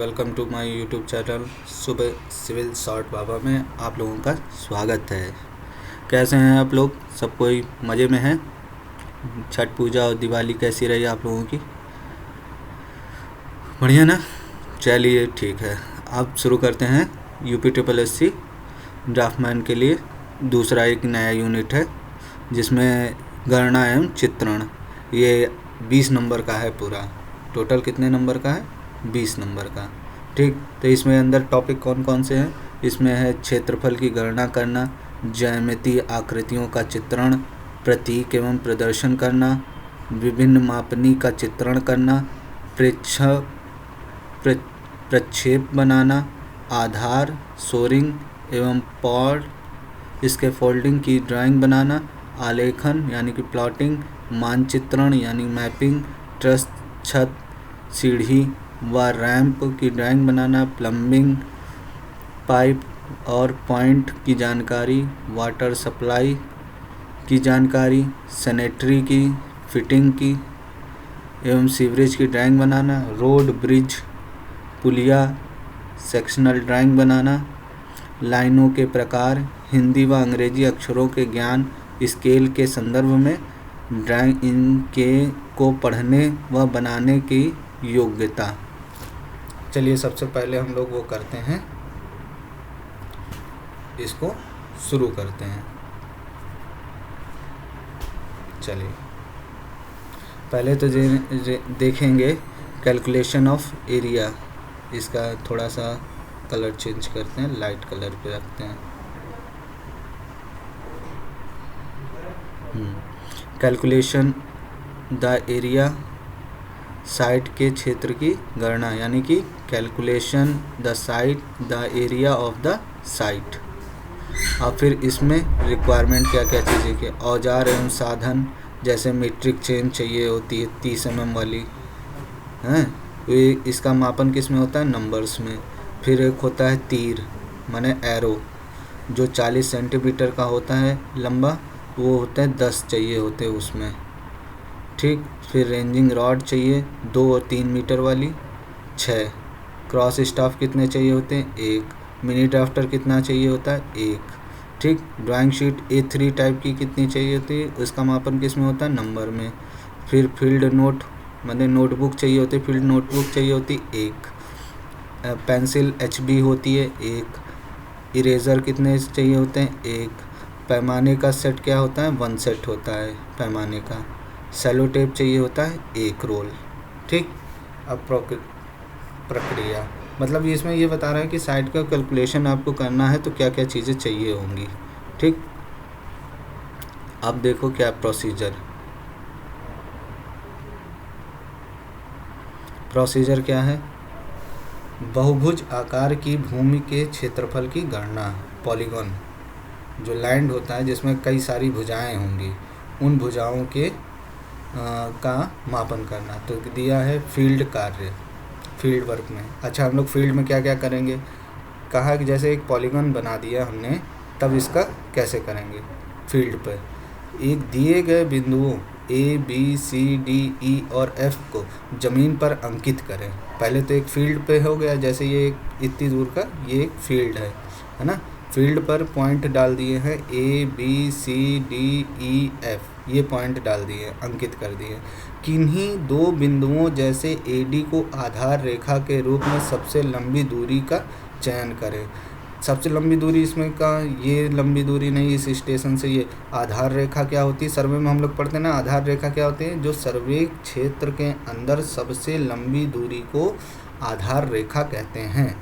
Welcome to my YouTube channel सुबह civil short बाबा में आप लोगों का स्वागत है। कैसे हैं आप लोग? सब कोई मज़े में है? छठ पूजा और दिवाली कैसी रही आप लोगों की? बढ़िया ना? चलिए ठीक है, अब शुरू करते हैं। UP SSC ड्राफ्टमैन के लिए दूसरा एक नया यूनिट है जिसमें गणना एवं चित्रण। ये 20 नंबर का है पूरा। टोटल कितने नंबर का है? 20 नंबर का। ठीक, तो इसमें अंदर टॉपिक कौन कौन से हैं? इसमें है क्षेत्रफल की गणना करना, ज्यामितीय आकृतियों का चित्रण, प्रतीक एवं प्रदर्शन करना, विभिन्न मापनी का चित्रण करना, प्रक्षेप बनाना, आधार, सोरिंग एवं पॉड इसके फोल्डिंग की ड्राइंग बनाना, आलेखन यानी कि प्लॉटिंग, मानचित्रण यानी मैपिंग, ट्रस, छत, सीढ़ी व रैंप की ड्राइंग बनाना, प्लम्बिंग, पाइप और पॉइंट की जानकारी, वाटर सप्लाई की जानकारी, सैनिटरी की फिटिंग की एवं सीवरेज की ड्राइंग बनाना, रोड, ब्रिज, पुलिया, सेक्शनल ड्राइंग बनाना, लाइनों के प्रकार, हिंदी व अंग्रेजी अक्षरों के ज्ञान, स्केल के संदर्भ में ड्राइंग इनके को पढ़ने व बनाने की योग्यता। चलिए सबसे पहले हम लोग वो करते हैं, इसको शुरू करते हैं। चलिए पहले तो देखेंगे कैलकुलेशन ऑफ एरिया। इसका थोड़ा सा कलर चेंज करते हैं, लाइट कलर पे रखते हैं। कैलकुलेशन द एरिया, साइट के क्षेत्र की गणना, यानी कि calculation the site the area of the site. और फिर इसमें रिक्वायरमेंट क्या क्या चीज़ें के औजार एवं साधन, जैसे मीट्रिक चेन चाहिए होती है 30 mm वाली, हैं तो इसका मापन किस में होता है? नंबर्स में। फिर एक होता है तीर माने एरो, जो 40 सेंटीमीटर का होता है लंबा, वो होता है 10 चाहिए होते हैं उसमें। ठीक, फिर रेंजिंग रॉड चाहिए 2 और 3 मीटर वाली 6। क्रॉस स्टाफ कितने चाहिए होते हैं? 1। मिनी ड्राफ्टर कितना चाहिए होता है? 1। ठीक, ड्राइंग शीट A3 टाइप की कितनी चाहिए होती है? उसका मापन किस में होता है? नंबर में। फिर फील्ड नोट मतलब नोटबुक चाहिए होती है, फील्ड नोटबुक चाहिए होती 1। पेंसिल HB होती है 1। इरेज़र कितने चाहिए होते हैं? 1। पैमाने का सेट क्या होता है? 1 सेट होता है पैमाने का। सेलो टेप चाहिए होता है 1 रोल। ठीक, अब प्रक्रिया मतलब इसमें ये बता रहा है कि साइट का कैलकुलेशन आपको करना है तो क्या क्या चीज़ें चाहिए होंगी। ठीक, अब देखो क्या प्रोसीजर क्या है? बहुभुज आकार की भूमि के क्षेत्रफल की गणना, पॉलीगॉन जो लैंड होता है जिसमें कई सारी भुजाएं होंगी, उन भुजाओं के का मापन करना। तो दिया है फील्ड कार्य, फील्ड वर्क में। अच्छा, हम लोग फील्ड में क्या क्या करेंगे? कहा कि जैसे एक पॉलीगॉन बना दिया हमने, तब इसका कैसे करेंगे? फील्ड पर एक दिए गए बिंदुओं A, B, C, D, E और F को ज़मीन पर अंकित करें। पहले तो एक फील्ड पे हो गया, जैसे ये इतनी दूर का ये एक फील्ड है ना। फील्ड पर पॉइंट डाल दिए हैं A, B, C, D, E, F, ये पॉइंट डाल दिए, अंकित कर दिए। किन्हीं दो बिंदुओं जैसे AD को आधार रेखा के रूप में सबसे लंबी दूरी का चयन करें। सबसे लंबी दूरी इसमें का ये लंबी दूरी नहीं, इस स्टेशन से ये आधार रेखा क्या होती है? सर्वे में हम लोग पढ़ते हैं ना, आधार रेखा क्या होती है? जो सर्वे क्षेत्र के अंदर सबसे लंबी दूरी को आधार रेखा कहते हैं।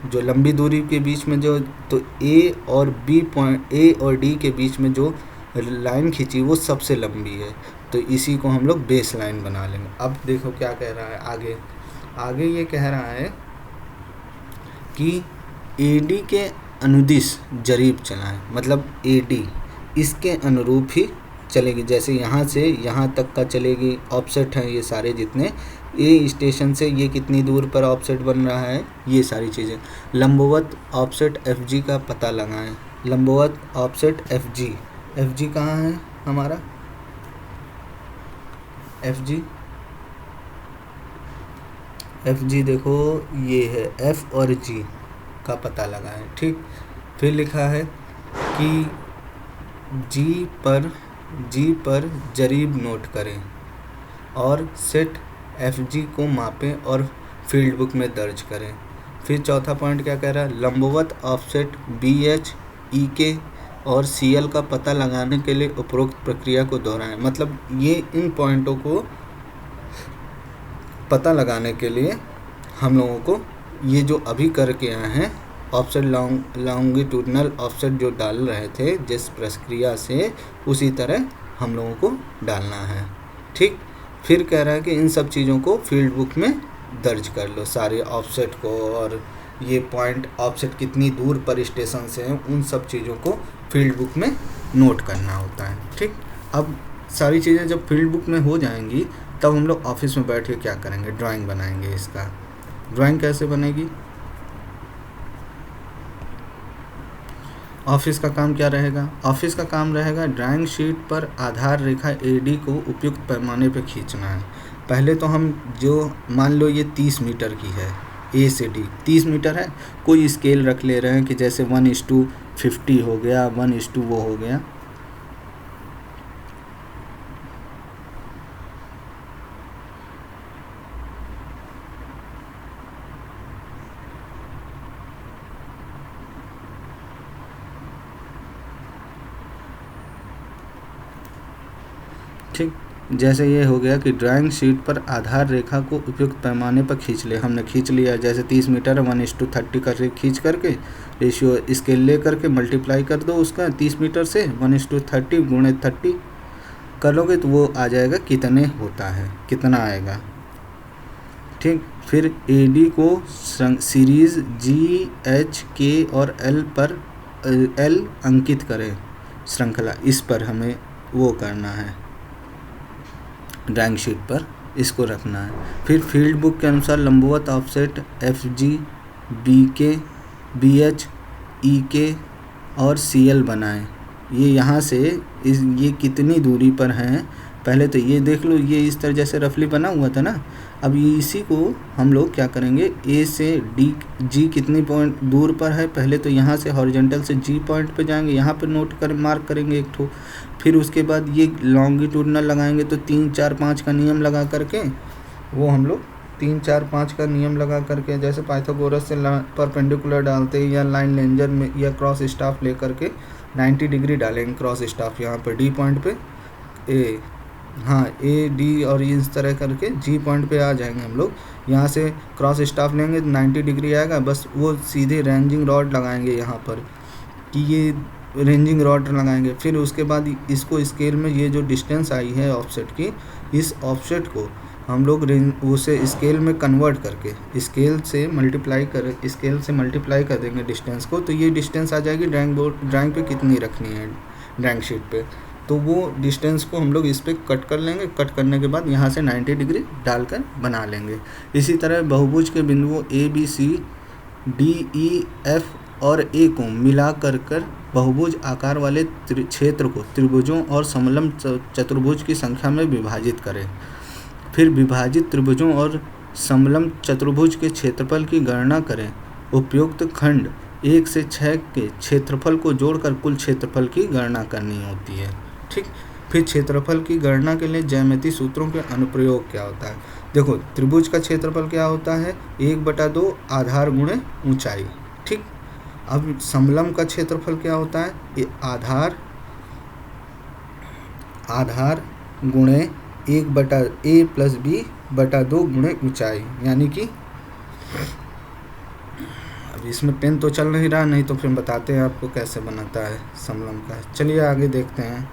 जो लंबी दूरी के बीच में जो तो A और B पॉइंट, A और D के बीच में जो लाइन खींची वो सबसे लंबी है, तो इसी को हम लोग बेस लाइन बना लेंगे। अब देखो क्या कह रहा है आगे। आगे ये कह रहा है कि AD के अनुदिश जरीब चलाएं, मतलब AD इसके अनुरूप ही चलेगी। जैसे यहाँ से यहाँ तक का चलेगी, ऑफसेट हैं ये सारे जितने, A स्टेशन से ये कितनी दूर पर ऑफसेट बन रहा है, ये सारी चीज़ें। लंबवत ऑफसेट FG का पता लगाएं। लंबवत ऑफसेट FG कहाँ है हमारा? FG एफ जी देखो ये है, एफ और जी का पता लगाएं। ठीक, फिर लिखा है कि जी पर जरीब नोट करें और सेट एफ जी को मापें और फील्ड बुक में दर्ज करें। फिर चौथा पॉइंट क्या कह रहा है, लंबवत ऑफसेट बी एच ई के और सी एल का पता लगाने के लिए उपरोक्त प्रक्रिया को दोहराएं। मतलब ये इन पॉइंटों को पता लगाने के लिए हम लोगों को ये जो अभी करके आए हैं ऑफसेट लॉन्गिट्यूडनल ऑफसेट जो डाल रहे थे जिस प्रक्रिया से, उसी तरह हम लोगों को डालना है। ठीक, फिर कह रहा है कि इन सब चीज़ों को फील्ड बुक में दर्ज कर लो, सारे ऑफसेट को, और ये पॉइंट ऑफसेट कितनी दूर पर स्टेशन से हैं, उन सब चीज़ों को फील्ड बुक में नोट करना होता है। ठीक, अब सारी चीज़ें जब फील्ड बुक में हो जाएंगी तब हम लोग ऑफिस में बैठ के क्या करेंगे, ड्राइंग बनाएंगे। इसका ड्राइंग कैसे बनेगी, ऑफिस का काम क्या रहेगा, ऑफिस का काम रहेगा ड्राइंग शीट पर आधार रेखा एडी को उपयुक्त पैमाने पर खींचना है। पहले तो हम जो मान लो ये 30 मीटर की है, ए से डी 30 मीटर है, कोई स्केल रख ले रहे हैं कि जैसे 1:50 हो गया, 1:, वो हो गया। ठीक, जैसे ये हो गया कि ड्राइंग शीट पर आधार रेखा को उपयुक्त पैमाने पर खींच ले, हमने खींच लिया। जैसे 30 मीटर है, 1:30 कर खींच करके रेशियो स्केल ले करके मल्टीप्लाई कर दो उसका 30 मीटर से, 1:30 गुणे 30 करोगे तो वो आ जाएगा कितने होता है, कितना आएगा। ठीक, फिर ए डी को सीरीज़ जी एच के और एल अंकित करें श्रृंखला, इस पर हमें वो करना है, ड्राइंग शीट पर इसको रखना है। फिर फील्ड बुक के अनुसार लंबवत ऑफसेट एफ जी, बी के, बी एच, ई के और सी एल बनाएँ। ये यहाँ से ये कितनी दूरी पर हैं, पहले तो ये देख लो, ये इस तरह जैसे रफली बना हुआ था ना। अब ये इसी को हम लोग क्या करेंगे, ए से डी जी कितनी पॉइंट दूर पर है, पहले तो यहाँ से हॉरिजॉन्टल से जी पॉइंट पे जाएंगे, यहाँ पर नोट कर मार्क करेंगे एक ठो। फिर उसके बाद ये लॉन्गिट्यूडनल लगाएंगे तो 3 4 5 का नियम लगा करके, वो हम लोग 3 4 5 का नियम लगा करके, जैसे पाइथागोरस से परपेंडिकुलर डालते हैं या लाइन लेंजर में या क्रॉस स्टाफ ले करके 90 डिग्री डालेंगे क्रॉस स्टाफ यहाँ पर डी पॉइंट पे, ए डी और इस तरह करके जी पॉइंट पे आ जाएंगे हम लोग। यहाँ से क्रॉस स्टाफ लेंगे 90 डिग्री आएगा, बस वो सीधे रेंजिंग रॉड लगाएंगे यहाँ पर कि ये रेंजिंग रॉड लगाएंगे। फिर उसके बाद इसको स्केल में ये जो डिस्टेंस आई है ऑफसेट की, इस ऑफसेट को हम लोग उसे स्केल में कन्वर्ट करके स्केल से मल्टीप्लाई कर देंगे डिस्टेंस को, तो ये डिस्टेंस आ जाएगी ड्राइंग पे कितनी रखनी है ड्राइंग शीट पे। तो वो डिस्टेंस को हम लोग इस पर कट कर लेंगे, कट करने के बाद यहाँ से 90 डिग्री डालकर बना लेंगे। इसी तरह बहुभुज के बिंदुओं A B C D E F और ए को मिला कर बहुभुज आकार वाले क्षेत्र को त्रिभुजों और समलंब चतुर्भुज की संख्या में विभाजित करें। फिर विभाजित त्रिभुजों और समलंब चतुर्भुज के क्षेत्रफल की गणना करें। उपयुक्त खंड 1 से 6 के क्षेत्रफल को जोड़कर कुल क्षेत्रफल की गणना करनी होती है। ठीक, फिर क्षेत्रफल की गणना के लिए ज्यामितीय सूत्रों के अनुप्रयोग क्या होता है। देखो, त्रिभुज का क्षेत्रफल क्या होता है, 1/2 आधार गुणे ऊंचाई। ठीक, अब समलंब का क्षेत्रफल क्या होता है, ये आधार गुणे 1/a + b/2 गुणे ऊंचाई, यानी कि अब इसमें पेन तो चल नहीं रहा, नहीं तो फिर बताते हैं आपको कैसे बनाता है समलंब का। चलिए आगे देखते हैं।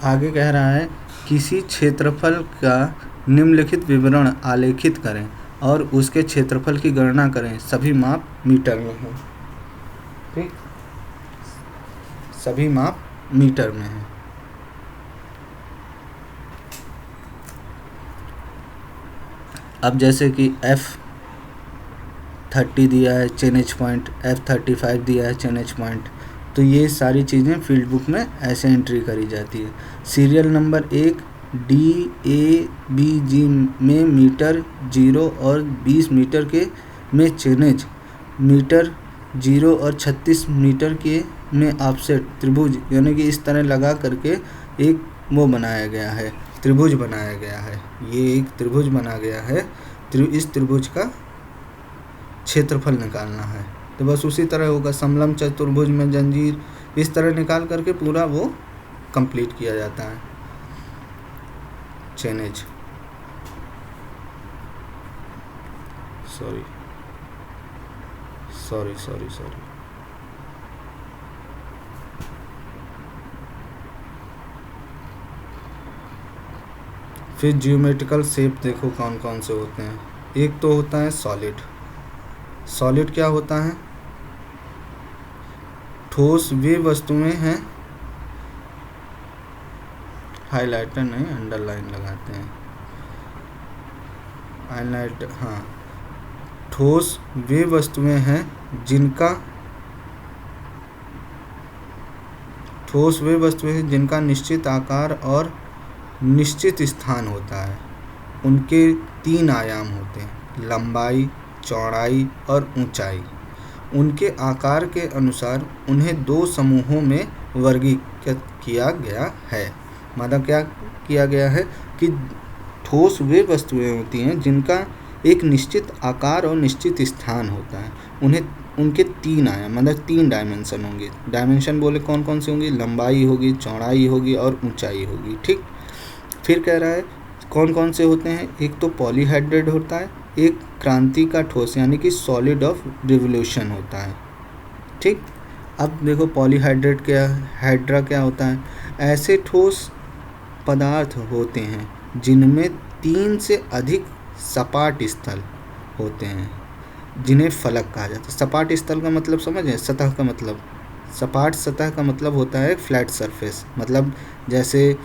आगे कह रहा है किसी क्षेत्रफल का निम्नलिखित विवरण आलेखित करें और उसके क्षेत्रफल की गणना करें। सभी माप मीटर में हैं। ठीक, सभी माप मीटर में हैं। अब जैसे कि F30 दिया है चेनेज पॉइंट, F35 दिया है चेनेज पॉइंट, तो ये सारी चीज़ें फील्ड बुक में ऐसे एंट्री करी जाती है। सीरियल नंबर 1 DABG में मीटर 0 और 20 मीटर के में चेनेज, मीटर 0 और 36 मीटर के में ऑफसेट त्रिभुज, यानी कि इस तरह लगा करके एक वो बनाया गया है, त्रिभुज बनाया गया है। ये एक त्रिभुज बना गया है। इस त्रिभुज का क्षेत्रफल निकालना है। तो बस उसी तरह होगा, समलंब चतुर्भुज में जंजीर, इस तरह निकाल करके पूरा वो कंप्लीट किया जाता है चेनेज। सॉरी फिर जियोमेट्रिकल शेप देखो कौन कौन से होते हैं। एक तो होता है सॉलिड क्या होता है? ठोस वे वस्तुएं हैं, हाइलाइटर नहीं अंडरलाइन लगाते हैं, हाइलाइट, हाँ। ठोस वे वस्तुएं हैं जिनका निश्चित आकार और निश्चित स्थान होता है। उनके 3 आयाम होते हैं, लंबाई, चौड़ाई और ऊंचाई। उनके आकार के अनुसार उन्हें 2 समूहों में वर्गीकृत किया गया है। मतलब क्या किया गया है कि ठोस वे वस्तुएं होती हैं जिनका एक निश्चित आकार और निश्चित स्थान होता है। उनके 3 आयाम, मतलब 3 डायमेंशन होंगे। डायमेंशन बोले कौन कौन से होंगे? लंबाई होगी, चौड़ाई होगी और ऊंचाई होगी। ठीक। फिर कह रहा है कौन कौन से होते हैं? एक तो पॉलीहाइड्रेट होता है, एक क्रांति का ठोस यानी कि सॉलिड ऑफ रिवोल्यूशन होता है। ठीक। अब देखो पॉलीहाइड्रेट हाइड्रा क्या होता है? ऐसे ठोस पदार्थ होते हैं जिनमें 3 से अधिक सपाट स्थल होते हैं, जिन्हें फलक कहा जाता है। सपाट स्थल का मतलब समझें? सतह का मतलब, सपाट सतह का मतलब होता है फ्लैट सरफेस। मतलब जैसे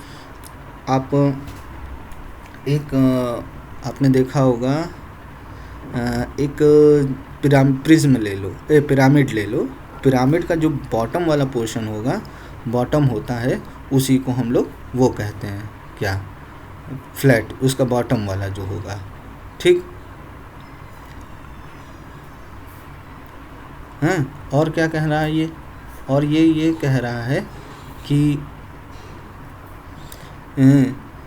आप आपने देखा होगा एक प्रिज्म ले लो, पिरामिड ले लो। पिरामिड का जो बॉटम वाला पोर्शन होगा, बॉटम होता है, उसी को हम लोग वो कहते हैं क्या? फ्लैट, उसका बॉटम वाला जो होगा। ठीक। हाँ, और क्या कह रहा है ये? और ये कह रहा है कि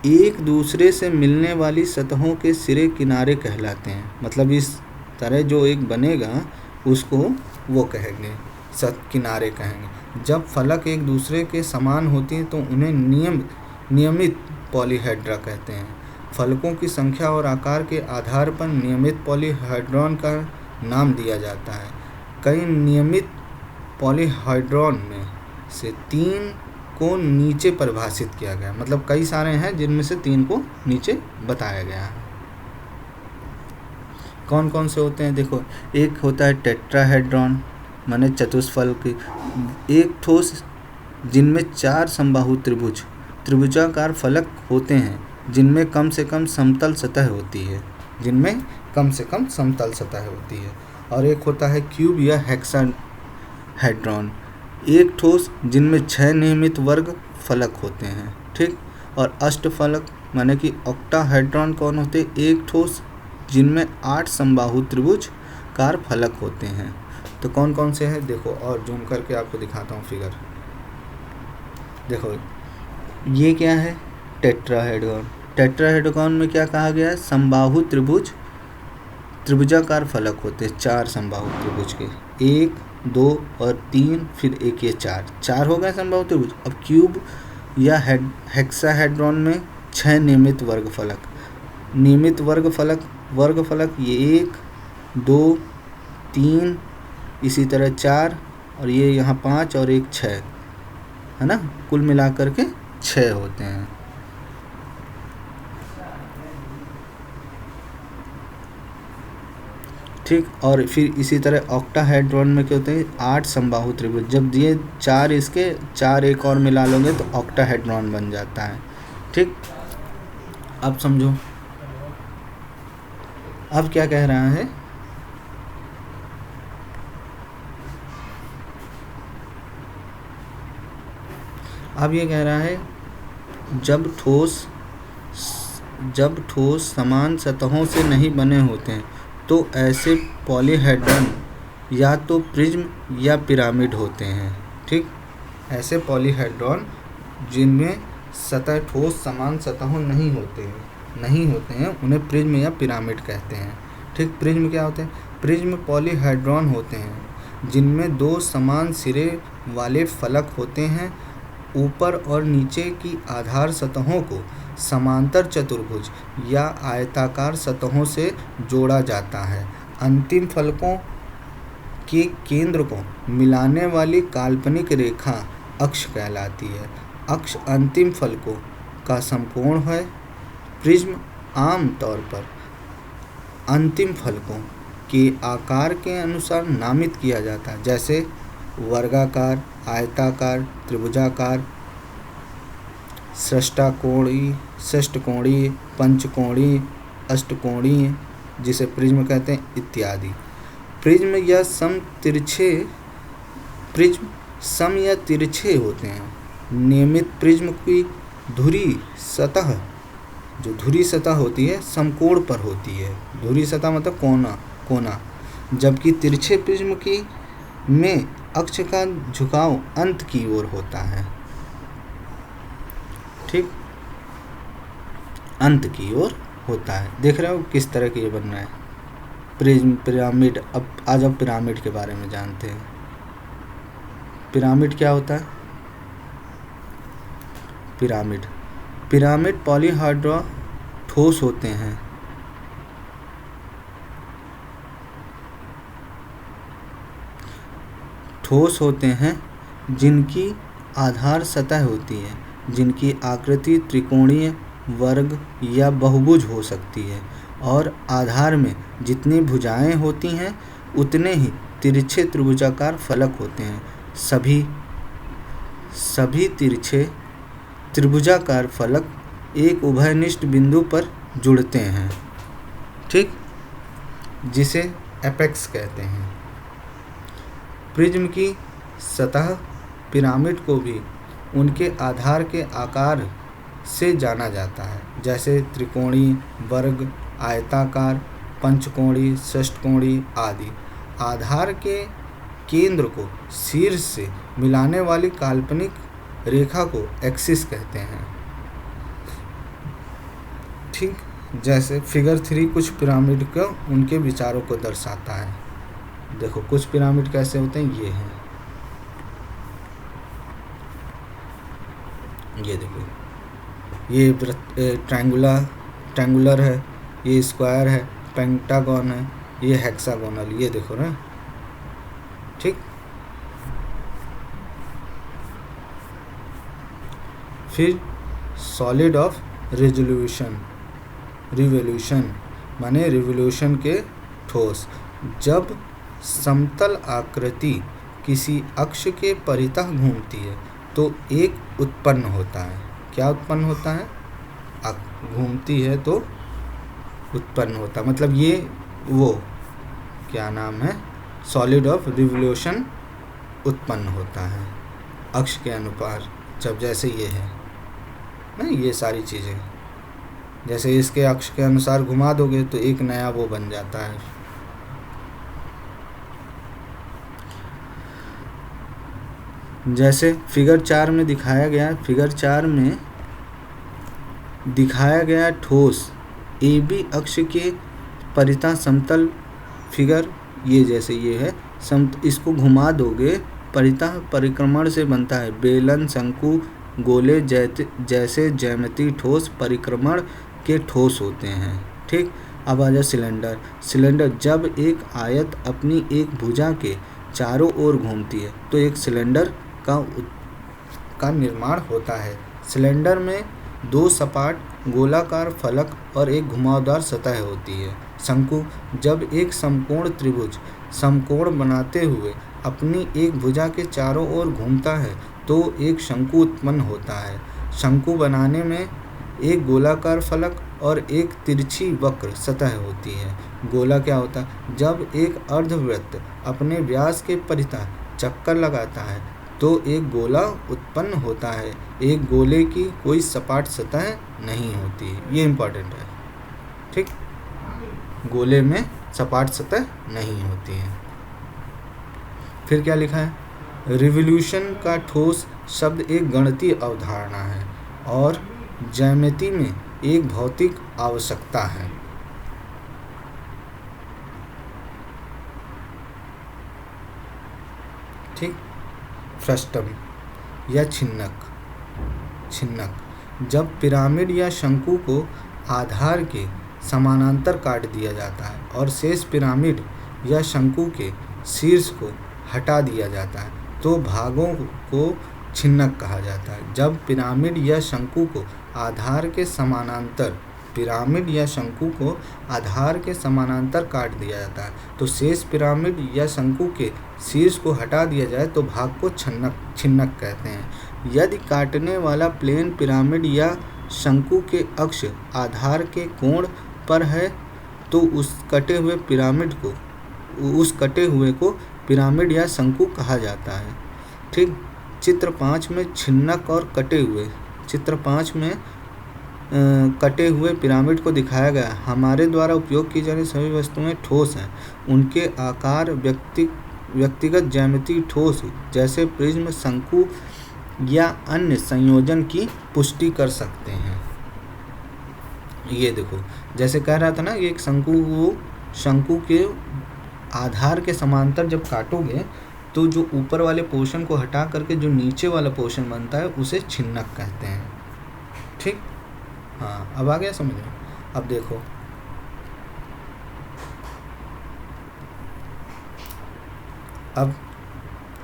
एक दूसरे से मिलने वाली सतहों के सिरे किनारे कहलाते हैं। मतलब इस तरह जो एक बनेगा उसको वो कहेंगे, किनारे कहेंगे। जब फलक एक दूसरे के समान होती हैं तो उन्हें नियमित पॉलीहेड्रा कहते हैं। फलकों की संख्या और आकार के आधार पर नियमित पॉलीहेड्रॉन का नाम दिया जाता है। कई नियमित पॉलीहेड्रॉन में से 3 को नीचे परिभाषित किया गया। मतलब कई सारे हैं जिनमें से 3 को नीचे बताया गया है। कौन कौन से होते हैं? देखो, एक होता है टेट्राहेड्रॉन, माने चतुष्फलक, एक ठोस जिनमें 4 समबाहु त्रिभुजाकार फलक होते हैं जिनमें कम से कम समतल सतह होती है। और एक होता है क्यूब या हेक्साहेड्रॉन, एक ठोस जिनमें 6 नियमित वर्ग फलक होते हैं। ठीक। और अष्टफलक माने कि ऑक्टाहेड्रॉन कौन होते? एक ठोस जिनमें 8 समबाहु त्रिभुजाकार फलक होते हैं। तो कौन कौन से हैं देखो, और जूम करके आपको दिखाता हूँ फिगर। देखो ये क्या है? टेट्राहेड्रॉन। टेट्राहेड्रॉन में क्या कहा गया है? समबाहु त्रिभुजाकार फलक होते हैं, 4 समबाहु त्रिभुज के, 1, 2 और 3, फिर एक ये 4 हो गए समबाहु त्रिभुज। अब क्यूब या हेक्साहेड्रॉन में 6 नियमित वर्ग फलक ये 1, 2, 3, इसी तरह 4, और ये यहाँ 5 और एक 6 है ना, कुल मिलाकर के 6 होते हैं। ठीक। और फिर इसी तरह ऑक्टाहेड्रॉन में क्या होते हैं? 8 समबाहु त्रिभुज। जब ये 4 इसके 4 एक और मिला लोगे तो ऑक्टाहेड्रॉन बन जाता है। ठीक। अब समझो, अब क्या कह रहा है? अब ये कह रहा है जब ठोस जब ठोस समान सतहों से नहीं बने होते हैं तो ऐसे पॉलीहेड्रन या तो प्रिज्म या पिरामिड होते हैं। ठीक, ऐसे पॉलीहेड्रॉन जिनमें सतह ठोस समान सतहों नहीं होते हैं उन्हें प्रिज्म या पिरामिड कहते हैं। ठीक, प्रिज्म क्या होते हैं? प्रिज्म पॉलीहेड्रॉन होते हैं जिनमें दो समान सिरे वाले फलक होते हैं। ऊपर और नीचे की आधार सतहों को समांतर चतुर्भुज या आयताकार सतहों से जोड़ा जाता है। अंतिम फलकों के केंद्र को मिलाने वाली काल्पनिक रेखा अक्ष कहलाती है। अक्ष अंतिम फलकों का समकोण है। प्रिज्म आम तौर पर अंतिम फलकों के आकार के अनुसार नामित किया जाता है, जैसे वर्गाकार, आयताकार, त्रिभुजाकार, षष्ठकोणीय, पंचकोणीय, अष्टकोणीय, जिसे प्रिज्म कहते हैं, इत्यादि। प्रिज्म सम या तिरछे होते हैं। नियमित प्रिज्म की धुरी सतह होती है समकोण पर होती है। धुरी सतह मतलब कोना, जबकि तिरछे प्रिज्म में अक्ष का झुकाव अंत की ओर होता है। ठीक, अंत की ओर होता है। देख रहे हो किस तरह के ये बन रहा है प्रिज्म, पिरामिड। अब पिरामिड के बारे में जानते हैं। पिरामिड क्या होता है? पिरामिड पॉलीहेड्रा ठोस होते हैं। जिनकी आधार सतह होती है, जिनकी आकृति त्रिकोणीय, वर्ग या बहुभुज हो सकती है और आधार में जितनी भुजाएं होती हैं उतने ही तिरछे त्रिभुजाकार फलक होते हैं। सभी तिरछे त्रिभुजाकार फलक एक उभयनिष्ठ बिंदु पर जुड़ते हैं। ठीक, जिसे एपेक्स कहते हैं। प्रिज्म की सतह पिरामिड को भी उनके आधार के आकार से जाना जाता है, जैसे त्रिकोणीय, वर्ग, आयताकार, पंचकोणीय, षष्ठकोणीय आदि। आधार के केंद्र को शीर्ष से मिलाने वाली काल्पनिक रेखा को एक्सिस कहते हैं। ठीक, जैसे फिगर 3 कुछ पिरामिड को उनके विचारों को दर्शाता है। देखो कुछ पिरामिड कैसे होते हैं, ये हैं। ये देखो, ये ट्रायंगुलर है, ये स्क्वायर है, पेंटागन है, ये हेक्सागोनल, ये देखो ना। ठीक, फिर सॉलिड ऑफ रिवोल्यूशन माने रिवोल्यूशन के ठोस। जब समतल आकृति किसी अक्ष के परितः घूमती है तो एक उत्पन्न होता है। क्या उत्पन्न होता है? घूमती है तो उत्पन्न होता, मतलब ये वो क्या नाम है, सॉलिड ऑफ रिवोल्यूशन उत्पन्न होता है अक्ष के अनुसार। जब जैसे ये है ना, ये सारी चीज़ें जैसे इसके अक्ष के अनुसार घुमा दोगे तो एक नया वो बन जाता है। जैसे फिगर 4 में दिखाया गया ठोस AB अक्ष के परितः समतल फिगर, ये जैसे ये है इसको घुमा दोगे परितः परिक्रमण से बनता है। बेलन, शंकु, गोले जैसे ज्यामितीय ठोस परिक्रमण के ठोस होते हैं। ठीक, अब आ जाए सिलेंडर। जब एक आयत अपनी एक भुजा के चारों ओर घूमती है तो एक सिलेंडर का निर्माण होता है। सिलेंडर में दो सपाट गोलाकार फलक और एक घुमावदार सतह होती है। शंकु, जब एक समकोण त्रिभुज समकोण बनाते हुए अपनी एक भुजा के चारों ओर घूमता है तो एक शंकु उत्पन्न होता है। शंकु बनाने में एक गोलाकार फलक और एक तिरछी वक्र सतह होती है। गोला क्या होता है? जब एक अर्धवृत्त अपने व्यास के परितः चक्कर लगाता है तो एक गोला उत्पन्न होता है। एक गोले की कोई सपाट सतह नहीं होती। ये इम्पोर्टेंट है, ठीक। गोले में सपाट सतह नहीं होती है। फिर क्या लिखा है, रिवोल्यूशन का ठोस शब्द एक गणितीय अवधारणा है और ज्यामिति में एक भौतिक आवश्यकता है। ठीक। फ्रस्टम या छिन्नक। जब पिरामिड या शंकु को आधार के समानांतर काट दिया जाता है और शेष पिरामिड या शंकु के शीर्ष को हटा दिया जाता है तो भागों को छिन्नक कहा जाता है। जब पिरामिड या शंकु को आधार के समानांतर काट दिया जाता है तो शेष पिरामिड या शंकु के शीर्ष को हटा दिया जाए तो भाग को छिन्नक कहते हैं। यदि काटने वाला प्लेन पिरामिड या शंकु के अक्ष आधार के कोण पर है तो उस कटे हुए को पिरामिड या शंकु कहा जाता है। ठीक। चित्र 5 में छिन्नक और कटे हुए पिरामिड को दिखाया गया। हमारे द्वारा उपयोग की जाने सभी वस्तुएं ठोस हैं। उनके आकार व्यक्तिगत ज्यामितीय ठोस जैसे प्रिज्म, शंकु या अन्य संयोजन की पुष्टि कर सकते हैं। ये देखो, जैसे कह रहा था ना, एक शंकु के आधार के समांतर जब काटोगे तो जो ऊपर वाले पोर्शन को हटा करके जो नीचे वाला पोर्शन बनता है उसे छिन्नक कहते हैं। ठीक। हाँ, अब आ गया समझ में। अब देखो, अब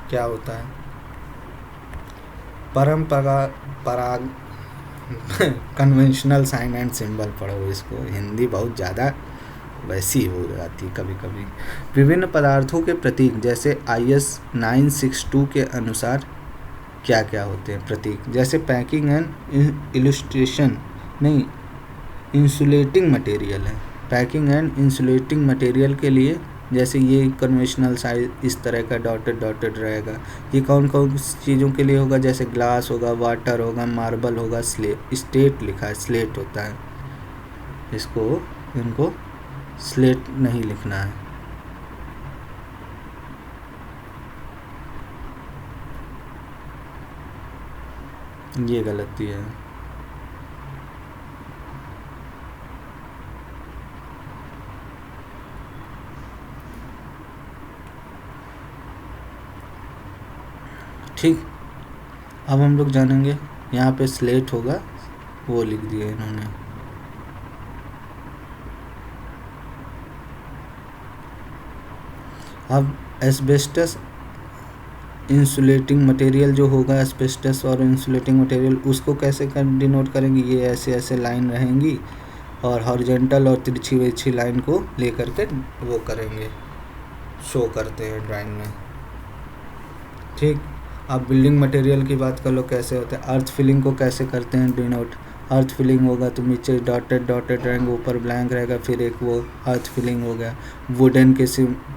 क्या होता है, कन्वेंशनल साइन एंड सिंबल पढ़ो इसको। हिंदी बहुत ज़्यादा वैसी हो जाती कभी कभी। विभिन्न पदार्थों के प्रतीक जैसे IS 962 के अनुसार क्या क्या होते हैं प्रतीक, जैसे पैकिंग एंड इंसुलेटिंग मटेरियल है। पैकिंग एंड इंसुलेटिंग मटेरियल के लिए जैसे ये कन्वेंशनल साइज इस तरह का डॉटेड रहेगा। ये कौन कौन चीज़ों के लिए होगा, जैसे ग्लास होगा, वाटर होगा, मार्बल होगा, स्लेट लिखा है, स्लेट होता है। इनको स्लेट नहीं लिखना है। ये गलती है। ठीक। अब हम लोग जानेंगे, यहाँ पे स्लेट होगा वो लिख दिया इन्होंने। अब एस्बेस्टस इंसुलेटिंग मटेरियल जो होगा, एस्बेस्टस और इंसुलेटिंग मटेरियल, उसको कैसे डिनोट करेंगे। ये ऐसे लाइन रहेंगी और हॉरिजॉन्टल और तिरछी लाइन को लेकर के वो करेंगे, शो करते हैं ड्राइंग में। ठीक। अब बिल्डिंग मटेरियल की बात कर लो, कैसे होता है। अर्थ फिलिंग को कैसे करते हैं डिनोट। अर्थ फिलिंग होगा तो नीचे डॉटेड रहेंगे, ऊपर ब्लैंक रहेगा, फिर एक वो अर्थ फिलिंग हो गया। वुडन के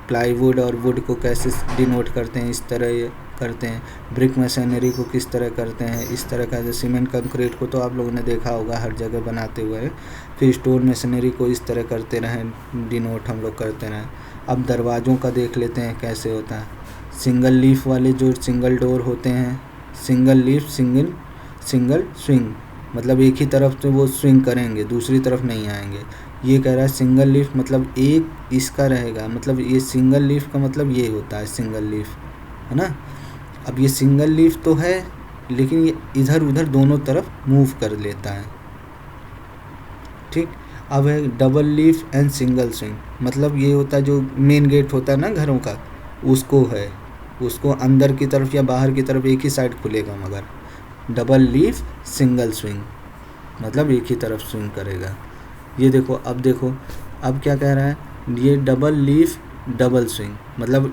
प्लाईवुड और वुड को कैसे डिनोट करते हैं, इस तरह ये करते हैं। ब्रिक मशीनरी को किस तरह करते हैं, इस तरह का। सीमेंट कंक्रीट को तो आप लोगों ने देखा होगा हर जगह बनाते हुए। फिर स्टोन मशीनरी को इस तरह करते रहें, डिनोट हम लोग करते रहें। अब दरवाज़ों का देख लेते हैं कैसे होता है। सिंगल लीफ वाले जो सिंगल डोर होते हैं, सिंगल लीफ सिंगल स्विंग, मतलब एक ही तरफ से वो स्विंग करेंगे, दूसरी तरफ नहीं आएंगे। ये कह रहा है सिंगल लीफ मतलब एक इसका रहेगा, मतलब ये सिंगल लीफ का मतलब ये होता है सिंगल लीफ, है ना। अब ये सिंगल लीफ तो है लेकिन ये इधर उधर दोनों तरफ मूव कर लेता है। ठीक। अब है double leaf and single swing, मतलब ये होता है जो मेन गेट होता है ना घरों का, उसको अंदर की तरफ या बाहर की तरफ एक ही साइड खुलेगा, मगर डबल लीफ सिंगल स्विंग मतलब एक ही तरफ स्विंग करेगा। ये देखो, अब क्या कह रहा है, ये डबल लीफ डबल स्विंग मतलब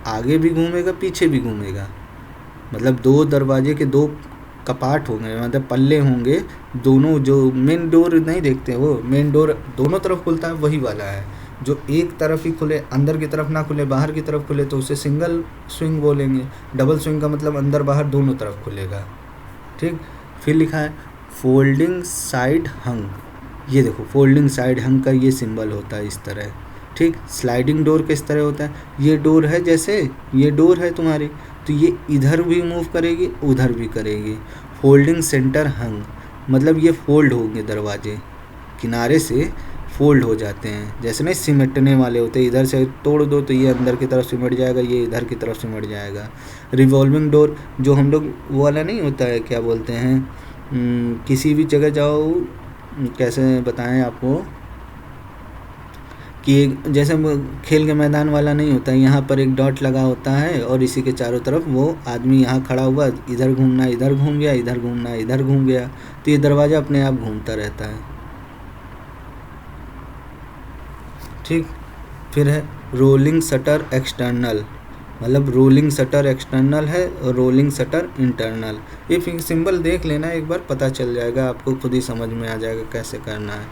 आगे भी घूमेगा पीछे भी घूमेगा, मतलब दो दरवाजे के दो कपाट होंगे, मतलब पल्ले होंगे दोनों। जो मेन डोर नहीं देखते, वो मेन डोर दोनों तरफ खुलता है वही वाला है, जो एक तरफ ही खुले, अंदर की तरफ ना खुले बाहर की तरफ खुले तो उसे सिंगल स्विंग बोलेंगे। डबल स्विंग का मतलब अंदर बाहर दोनों तरफ खुलेगा। ठीक, फिर लिखा है फोल्डिंग साइड हंग। ये देखो फोल्डिंग साइड हंग का ये सिंबल होता है इस तरह। ठीक, स्लाइडिंग डोर किस तरह होता है, ये डोर है, जैसे ये डोर है तुम्हारी तो ये इधर भी मूव करेगी उधर भी करेगी। फोल्डिंग सेंटर हंग मतलब ये फोल्ड होंगे दरवाजे, किनारे से फोल्ड हो जाते हैं, जैसे नहीं सिमटने वाले होते हैं, इधर से तोड़ दो तो ये अंदर की तरफ सिमट जाएगा, ये इधर की तरफ सिमट जाएगा। रिवॉल्विंग डोर जो हम लोग वो वाला नहीं होता है, क्या बोलते हैं, किसी भी जगह जाओ, कैसे बताएं आपको कि जैसे खेल के मैदान वाला नहीं होता है, यहाँ पर एक डॉट लगा होता है और इसी के चारों तरफ वो आदमी यहाँ खड़ा हुआ, इधर घूमना इधर घूम गया, इधर घूमना इधर घूम गया, तो ये दरवाज़ा अपने आप घूमता रहता है। ठीक, फिर है रोलिंग शटर एक्सटर्नल, मतलब रोलिंग शटर एक्सटर्नल है और रोलिंग शटर इंटरनल। ये सिंबल देख लेना एक बार, पता चल जाएगा आपको, खुद ही समझ में आ जाएगा कैसे करना है।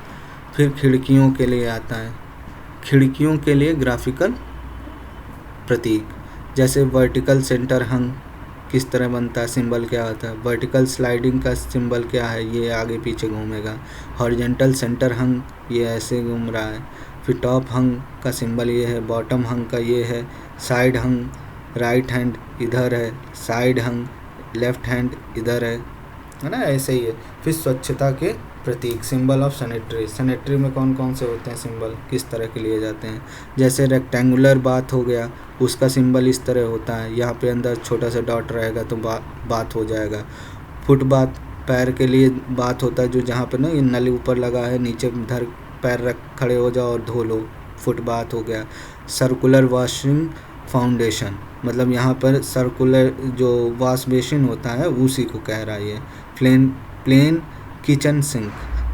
फिर खिड़कियों के लिए आता है, खिड़कियों के लिए ग्राफिकल प्रतीक, जैसे वर्टिकल सेंटर हंग किस तरह बनता है, सिंबल क्या होता है। वर्टिकल स्लाइडिंग का सिंबल क्या है, ये आगे पीछे घूमेगा। हॉरिजॉन्टल सेंटर हंग ये ऐसे घूम रहा है। फिर टॉप हंग का सिंबल ये है, बॉटम हंग का ये है। साइड हंग राइट हैंड इधर है, साइड हंग लेफ्ट हैंड इधर है ना, ऐसे ही है। फिर स्वच्छता के प्रतीक, सिंबल ऑफ सैनिटरी, सैनिटरी में कौन कौन से होते हैं सिंबल, किस तरह के लिए जाते हैं, जैसे रेक्टेंगुलर बाथ हो गया, उसका सिंबल इस तरह होता है, यहाँ पे अंदर छोटा सा डॉट रहेगा तो बाथ हो जाएगा। फुटबाथ पैर के लिए बाथ होता है, जो जहाँ पे ना ये नल ऊपर लगा है, नीचे धर पैर रख खड़े हो जाओ और धो लो, फुटबाथ हो गया। सर्कुलर वॉशिंग फाउंडेशन मतलब यहाँ पर सर्कुलर जो वॉश बेसिन होता है उसी को कह रहा है ये। प्लेन किचन सिंक,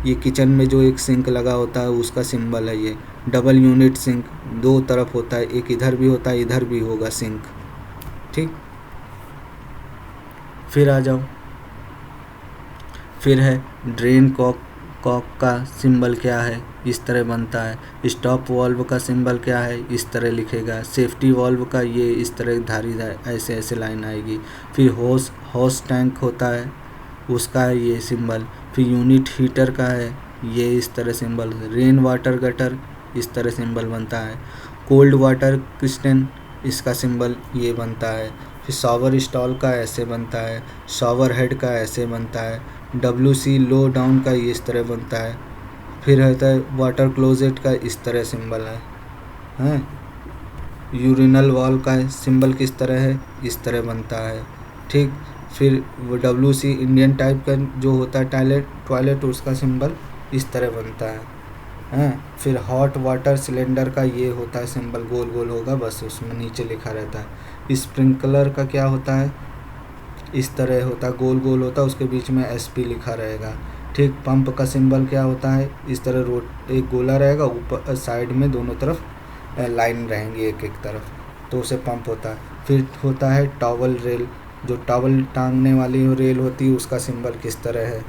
ये किचन में जो एक सिंक लगा होता है उसका सिंबल है ये। डबल यूनिट सिंक, दो तरफ होता है, एक इधर भी होता है इधर भी होगा सिंक। ठीक, फिर आ जाओ, फिर है ड्रेन कॉक का सिंबल क्या है, इस तरह बनता है। स्टॉप वाल्व का सिंबल क्या है, इस तरह लिखेगा। सेफ्टी वाल्व का ये इस तरह धारी ऐसे ऐसे लाइन आएगी। फिर हॉस टैंक होता है उसका है ये सिंबल। फिर यूनिट हीटर का है ये इस तरह सिंबल। रेन वाटर गटर इस तरह सिंबल बनता है। कोल्ड वाटर क्रिस्टन इसका सिंबल ये बनता है। फिर शॉवर स्टॉल का ऐसे बनता है। शॉवर हेड का ऐसे बनता है। WC लो डाउन का ये इस तरह बनता है। फिर रहता है वाटर क्लोजेट का इस तरह सिंबल है, हैं। यूरिनल वॉल का सिंबल किस तरह है, इस तरह बनता है। ठीक, फिर WC इंडियन टाइप का जो होता है टॉयलेट उसका सिंबल इस तरह बनता है, हैं। फिर हॉट वाटर सिलेंडर का ये होता है सिंबल, गोल गोल होगा बस, उसमें नीचे लिखा रहता है। स्प्रिंकलर का क्या होता है, इस तरह होता है, गोल गोल होता है, उसके बीच में SP लिखा रहेगा। ठीक, पंप का सिंबल क्या होता है, इस तरह एक गोला रहेगा, ऊपर साइड में दोनों तरफ लाइन रहेंगी एक एक तरफ, तो उसे पंप होता है। फिर होता है टॉवल रेल, जो टॉवल टांगने वाली रेल होती है उसका सिंबल किस तरह है।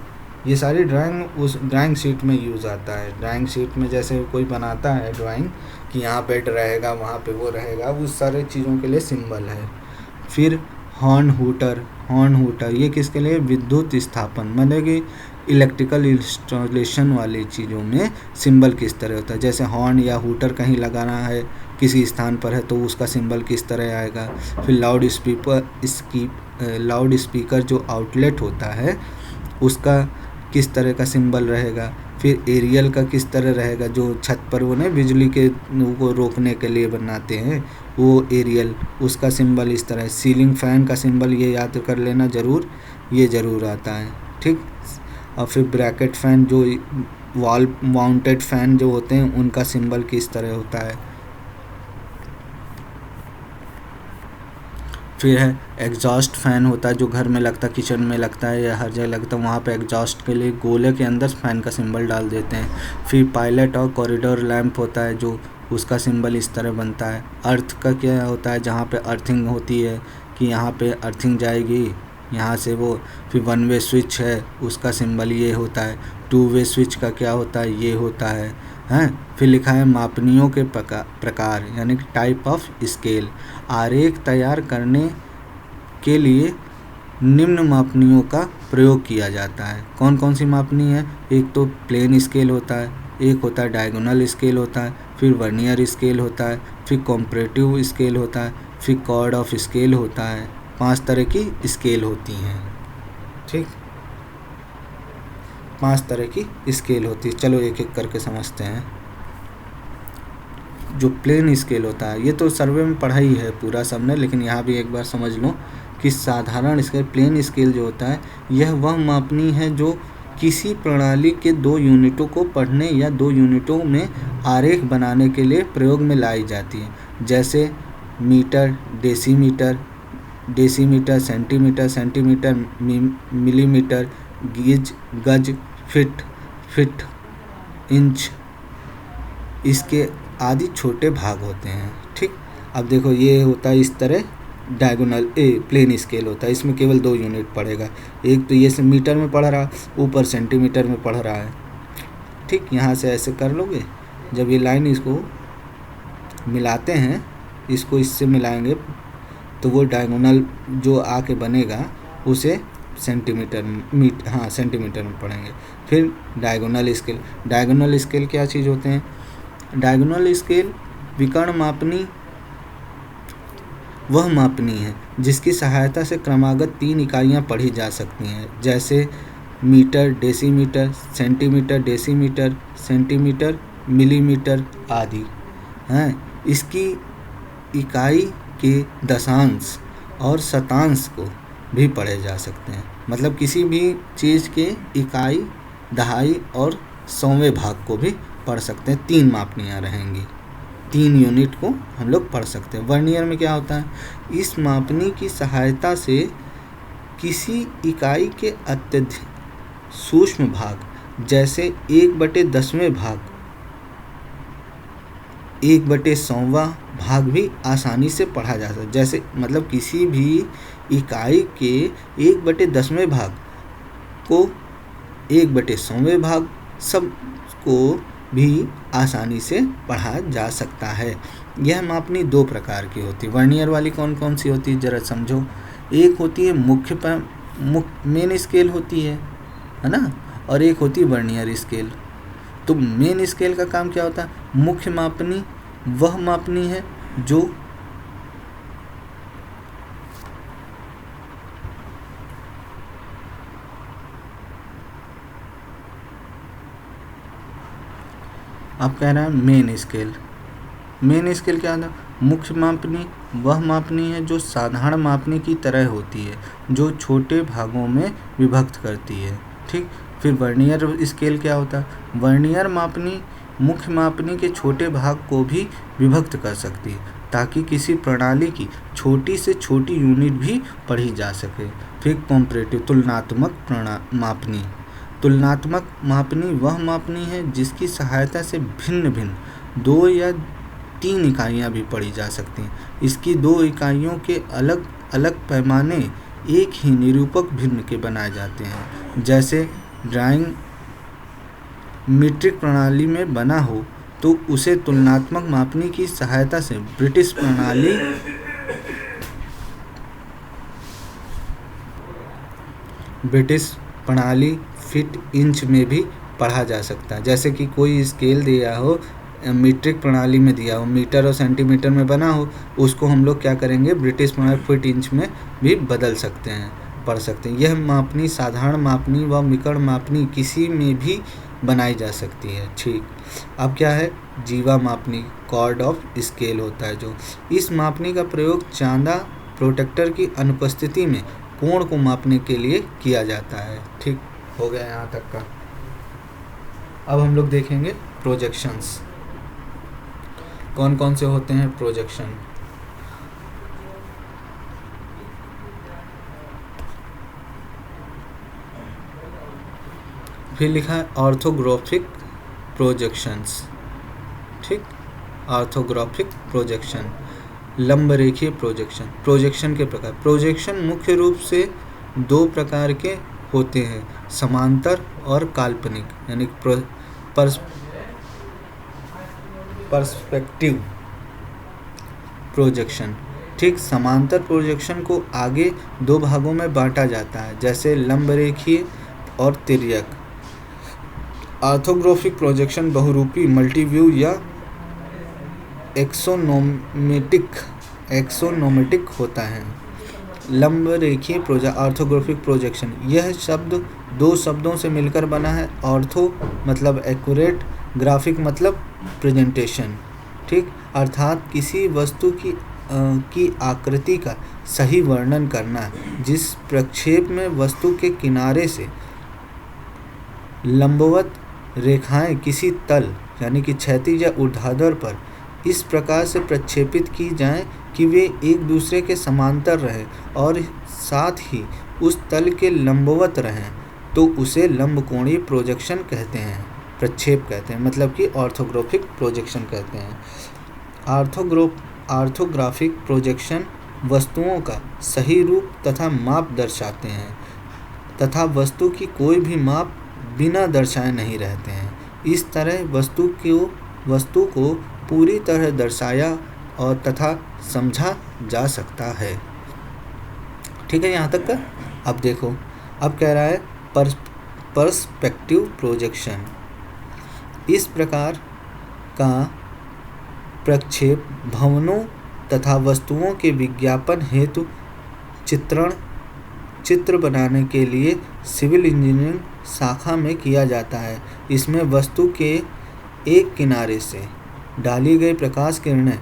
ये सारी ड्राइंग उस ड्राइंग शीट में यूज़ आता है। ड्राइंग शीट में जैसे कोई बनाता है ड्राइंग कि यहाँ बेड रहेगा वहाँ पे वो रहेगा, उस सारे चीज़ों के लिए सिंबल है। फिर हॉर्न हूटर ये किसके लिए, विद्युत स्थापन मतलब कि इलेक्ट्रिकल इंस्टॉलेशन वाली चीज़ों में सिंबल किस तरह होता है। जैसे हॉर्न या हूटर कहीं लगाना है किसी स्थान पर है तो उसका सिंबल किस तरह आएगा। फिर लाउड स्पीकर जो आउटलेट होता है उसका किस तरह का सिंबल रहेगा। फिर एरियल का किस तरह रहेगा, जो छत पर वो नहीं बिजली के को रोकने के लिए बनाते हैं वो एरियल, उसका सिंबल इस तरह है। सीलिंग फ़ैन का सिंबल ये याद कर लेना ज़रूर, ये ज़रूर आता है। ठीक, और फिर ब्रैकेट फ़ैन जो वॉल माउंटेड फ़ैन जो होते हैं उनका सिंबल किस तरह होता है। फिर है एग्जॉस्ट फ़ैन होता है जो घर में लगता है, किचन में लगता है या हर जगह लगता है, वहाँ पे एग्जॉस्ट के लिए गोले के अंदर फ़ैन का सिंबल डाल देते हैं। फिर पायलट और कॉरिडोर लैंप होता है जो उसका सिंबल इस तरह बनता है। अर्थ का क्या होता है, जहाँ पे अर्थिंग होती है कि यहाँ पे अर्थिंग जाएगी यहाँ से वो। फिर 1 वे स्विच है उसका सिंबल ये होता है। 2 वे स्विच का क्या होता है, ये होता है। हैं। फिर लिखा है मापनियों के प्रकार यानी कि टाइप ऑफ स्केल। आरेख तैयार करने के लिए निम्न मापनियों का प्रयोग किया जाता है। कौन कौन सी मापनी है? एक तो प्लेन स्केल होता है, एक होता है डायगोनल स्केल होता है, फिर वर्नियर स्केल होता है, फिर कॉम्परेटिव स्केल होता है, फिर कॉर्ड ऑफ स्केल होता है। 5 तरह की स्केल होती हैं। ठीक, 5 तरह की स्केल होती है। चलो एक एक करके समझते हैं। जो प्लेन स्केल होता है, ये तो सर्वे में पढ़ा ही है पूरा सबने, लेकिन यहाँ भी एक बार समझ लो कि साधारण स्केल, प्लेन स्केल जो होता है, यह वह मापनी है जो किसी प्रणाली के 2 यूनिटों को पढ़ने या 2 यूनिटों में आरेख बनाने के लिए प्रयोग में लाई जाती है। जैसे metre, decimetre, decimetre, centimetre, centimetre, millimetre, गज, फिट, इंच, इसके आदि छोटे भाग होते हैं। ठीक, अब देखो ये होता है इस तरह डायगोनल प्लेन स्केल होता है। इसमें केवल 2 यूनिट पड़ेगा। एक तो ये मीटर में पढ़ रहा, ऊपर सेंटीमीटर में पढ़ रहा है। ठीक, यहाँ से ऐसे कर लोगे। जब ये लाइन इसको मिलाते हैं, इसको इससे मिलाएंगे, तो वो डायगोनल जो आके बनेगा उसे सेंटीमीटर में पढ़ेंगे। फिर डायगोनल स्केल। डायगोनल स्केल क्या चीज़ होते हैं? डायगोनल स्केल विकर्ण मापनी वह मापनी है जिसकी सहायता से क्रमागत 3 इकाइयाँ पढ़ी जा सकती हैं। जैसे metre, decimetre, centimetre, decimetre, centimetre, millimetre आदि हैं। इसकी इकाई के दशांश और शतांश को भी पढ़े जा सकते हैं। मतलब किसी भी चीज़ के इकाई, दहाई और 100वें भाग को भी पढ़ सकते हैं। 3 मापनियाँ रहेंगी, 3 यूनिट को हम लोग पढ़ सकते हैं। वर्नियर में क्या होता है? इस मापनी की सहायता से किसी इकाई के अत्यधिक सूक्ष्म भाग जैसे 1/10वें भाग, 1/100वां भाग भी आसानी से पढ़ा जा सकता है। जैसे मतलब किसी भी इकाई के 1/10वें भाग को, 1/100वें भाग, सब को भी आसानी से पढ़ा जा सकता है। यह मापनी 2 प्रकार की होती है। वर्नियर वाली कौन कौन सी होती है जरा समझो। एक होती है मेन स्केल होती है ना, और एक होती है वर्नियर स्केल। तो मेन स्केल का काम क्या होता है? मुख्य मापनी वह मापनी है जो आप कह रहे हैं मेन स्केल। मेन स्केल क्या होता है? मुख्य मापनी वह मापनी है जो साधारण मापनी की तरह होती है, जो छोटे भागों में विभक्त करती है। ठीक, फिर वर्नियर स्केल क्या होता है? वर्नियर मापनी मुख्य मापनी के छोटे भाग को भी विभक्त कर सकती है ताकि किसी प्रणाली की छोटी से छोटी यूनिट भी पढ़ी जा सके। फिर कॉम्परेटिव, तुलनात्मक मापनी। तुलनात्मक मापनी वह मापनी है जिसकी सहायता से भिन्न भिन्न 2 या 3 इकाइयाँ भी पढ़ी जा सकती हैं। इसकी 2 इकाइयों के अलग अलग पैमाने एक ही निरूपक भिन्न के बनाए जाते हैं। जैसे ड्राइंग मीट्रिक प्रणाली में बना हो तो उसे तुलनात्मक मापनी की सहायता से ब्रिटिश प्रणाली फीट इंच में भी पढ़ा जा सकता है। जैसे कि कोई स्केल दिया हो, मीट्रिक प्रणाली में दिया हो, मीटर और सेंटीमीटर में बना हो, उसको हम लोग क्या करेंगे? ब्रिटिश प्रणाली फीट इंच में भी बदल सकते हैं, पढ़ सकते हैं। यह मापनी साधारण मापनी व विकर्ण मापनी किसी में भी बनाई जा सकती है। ठीक, अब क्या है? जीवा मापनी, कॉर्ड ऑफ स्केल होता है जो। इस मापनी का प्रयोग चांदा प्रोटेक्टर की अनुपस्थिति में कोण को मापने के लिए किया जाता है। ठीक, हो गया यहाँ तक का। अब हम लोग देखेंगे प्रोजेक्शंस। कौन कौन से होते हैं प्रोजेक्शन? फिर लिखा है ऑर्थोग्राफिक प्रोजेक्शंस। ठीक, ऑर्थोग्राफिक प्रोजेक्शन, लंबरेखीय प्रोजेक्शन। प्रोजेक्शन के प्रकार। प्रोजेक्शन मुख्य रूप से 2 प्रकार के होते हैं, समांतर और काल्पनिक। यानी पर्सपेक्टिव प्रोजेक्शन। ठीक, समांतर प्रोजेक्शन को आगे दो भागों में बांटा जाता है, जैसे लंबरेखीय और तिर्यक। ऑर्थोग्राफिक प्रोजेक्शन बहुरूपी मल्टीव्यू या एक्सोनोमेटिक होता है। लंबरेखीय ऑर्थोग्राफिक प्रोजेक्शन, यह शब्द दो शब्दों से मिलकर बना है। ऑर्थो मतलब एक्यूरेट, ग्राफिक मतलब प्रेजेंटेशन। ठीक, अर्थात किसी वस्तु की आकृति का सही वर्णन करना, जिस प्रक्षेप में वस्तु के किनारे से लंबवत रेखाएं किसी तल यानी कि क्षैतिज या ऊर्ध्वाधर पर इस प्रकार से प्रक्षेपित की जाएं कि वे एक दूसरे के समांतर रहें और साथ ही उस तल के लंबवत रहें, तो उसे लंबकोणीय प्रोजेक्शन कहते हैं, प्रक्षेप कहते हैं, मतलब कि ऑर्थोग्राफिक प्रोजेक्शन कहते हैं। ऑर्थोग्राफिक प्रोजेक्शन वस्तुओं का सही रूप तथा माप दर्शाते हैं तथा वस्तु की कोई भी माप बिना दर्शाए नहीं रहते हैं। इस तरह वस्तु को पूरी तरह दर्शाया और तथा समझा जा सकता है। ठीक है, यहाँ तक का। अब देखो, अब कह रहा है पर्सपेक्टिव प्रोजेक्शन। इस प्रकार का प्रक्षेप भवनों तथा वस्तुओं के विज्ञापन हेतु चित्र बनाने के लिए सिविल इंजीनियरिंग शाखा में किया जाता है। इसमें वस्तु के एक किनारे से डाली गई प्रकाश किरणें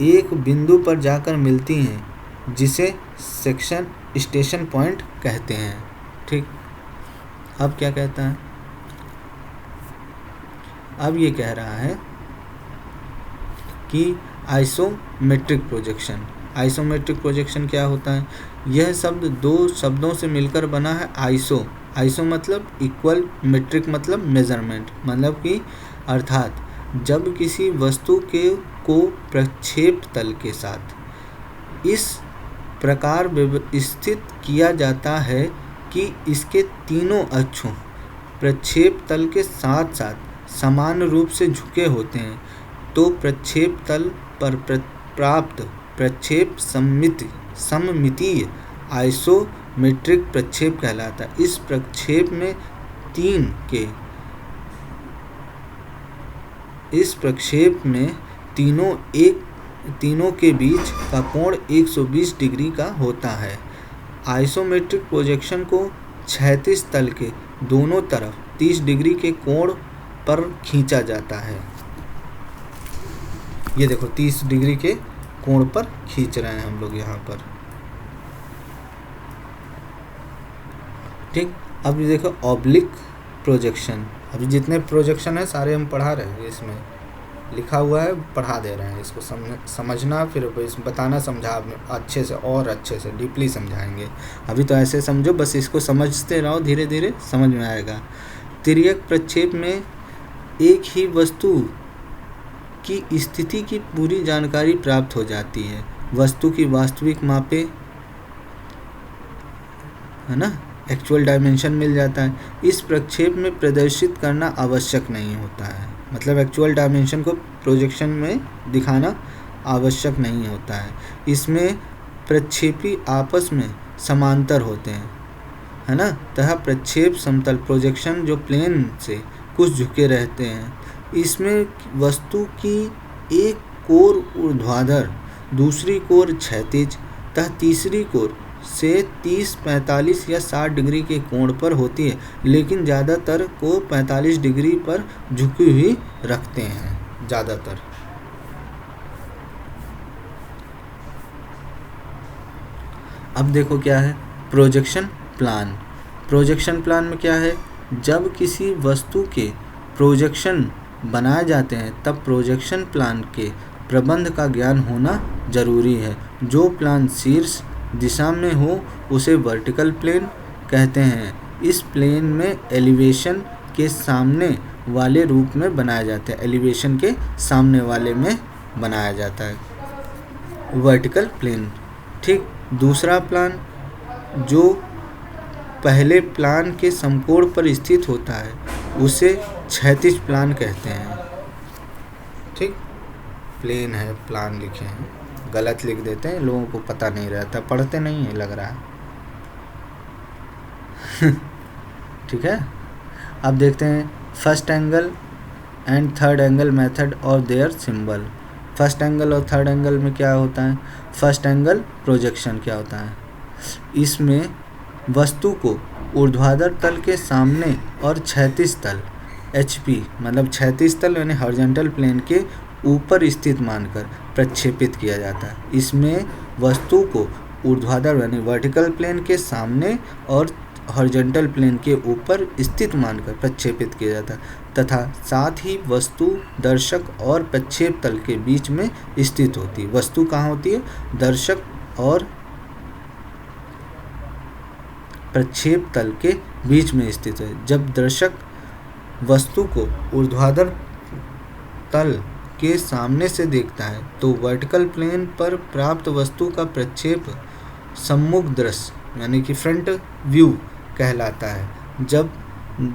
एक बिंदु पर जाकर मिलती हैं, जिसे स्टेशन पॉइंट कहते हैं। ठीक, अब क्या कहता है, अब ये कह रहा है कि आइसोमेट्रिक प्रोजेक्शन क्या होता है। यह शब्द दो शब्दों से मिलकर बना है। आइसो मतलब इक्वल, मेट्रिक मतलब मेजरमेंट, मतलब कि अर्थात जब किसी वस्तु को प्रक्षेप तल के साथ इस प्रकार व्यवस्थित किया जाता है कि इसके तीनों अक्षों प्रक्षेप तल के साथ साथ समान रूप से झुके होते हैं, तो प्रक्षेप तल पर प्राप्त प्रक्षेप सममितीय आइसोमेट्रिक प्रक्षेप कहलाता है। इस प्रक्षेप में तीनों के बीच का कोण 120 डिग्री का होता है। आइसोमेट्रिक प्रोजेक्शन को क्षैतिज तल के दोनों तरफ 30 डिग्री के कोण पर खींचा जाता है। ये देखो 30 डिग्री के कोण पर खींच रहे हैं हम लोग यहाँ पर। ठीक, अब ये देखो ऑब्लिक प्रोजेक्शन। अभी जितने प्रोजेक्शन है सारे हम पढ़ा रहे हैं, इसमें लिखा हुआ है, पढ़ा दे रहे हैं। इसको समझना, फिर बताना, अच्छे से डीपली समझाएंगे। अभी तो ऐसे समझो, बस इसको समझते रहो, धीरे धीरे समझ में आएगा। तिर्यक प्रक्षेप में एक ही वस्तु की स्थिति की पूरी जानकारी प्राप्त हो जाती है। वस्तु की वास्तविक मापे, है ना, एक्चुअल डायमेंशन मिल जाता है। इस प्रक्षेप में प्रदर्शित करना आवश्यक नहीं होता है, मतलब एक्चुअल डायमेंशन को प्रोजेक्शन में दिखाना आवश्यक नहीं होता है। इसमें प्रक्षेपी आपस में समांतर होते हैं, है ना, तथा प्रक्षेप समतल प्रोजेक्शन जो प्लेन से कुछ झुके रहते हैं। इसमें वस्तु की एक कोर ऊर्ध्वाधर, दूसरी कोर क्षैतिज तथा तीसरी कोर से 30, 45 या 60 डिग्री के कोण पर होती है, लेकिन ज़्यादातर को 45 डिग्री पर झुकी हुई रखते हैं ज़्यादातर। अब देखो क्या है प्रोजेक्शन प्लान। प्रोजेक्शन प्लान में क्या है, जब किसी वस्तु के प्रोजेक्शन बनाए जाते हैं तब प्रोजेक्शन प्लान के प्रबंध का ज्ञान होना जरूरी है। जो प्लान शीर्ष दिशा में हो उसे वर्टिकल प्लेन कहते हैं। इस प्लेन में एलिवेशन के सामने वाले रूप में बनाया जाता है, एलिवेशन के सामने वाले में बनाया जाता है वर्टिकल प्लेन। ठीक, दूसरा प्लान जो पहले प्लान के समकोण पर स्थित होता है उसे क्षैतिज प्लान कहते हैं। ठीक, प्लेन है, प्लान लिखे हैं, गलत लिख देते हैं, लोगों को पता नहीं रहता, पढ़ते नहीं है लग रहा है। ठीक है, अब देखते हैं first angle and third angle method और देयर सिंबल। फर्स्ट एंगल और थर्ड एंगल में क्या होता है? फर्स्ट एंगल प्रोजेक्शन क्या होता है? इसमें वस्तु को ऊर्ध्वाधर तल के सामने और क्षैतिज तल HP मतलब क्षैतिज तल यानी हॉरिजॉन्टल प्लेन के ऊपर स्थित मानकर प्रक्षेपित किया जाता है। इसमें वस्तु को ऊर्ध्वाधर यानी वर्टिकल प्लेन के सामने और हॉरिजॉन्टल प्लेन के ऊपर स्थित मानकर प्रक्षेपित किया जाता है तथा साथ ही वस्तु दर्शक और प्रक्षेप तल के बीच में स्थित होती है। वस्तु कहाँ होती है? दर्शक और प्रक्षेप तल के बीच में स्थित है। जब दर्शक वस्तु को ऊर्ध्वाधर तल के सामने से देखता है तो वर्टिकल प्लेन पर प्राप्त वस्तु का प्रक्षेप सम्मुख दृश्य यानी कि फ्रंट व्यू कहलाता है। जब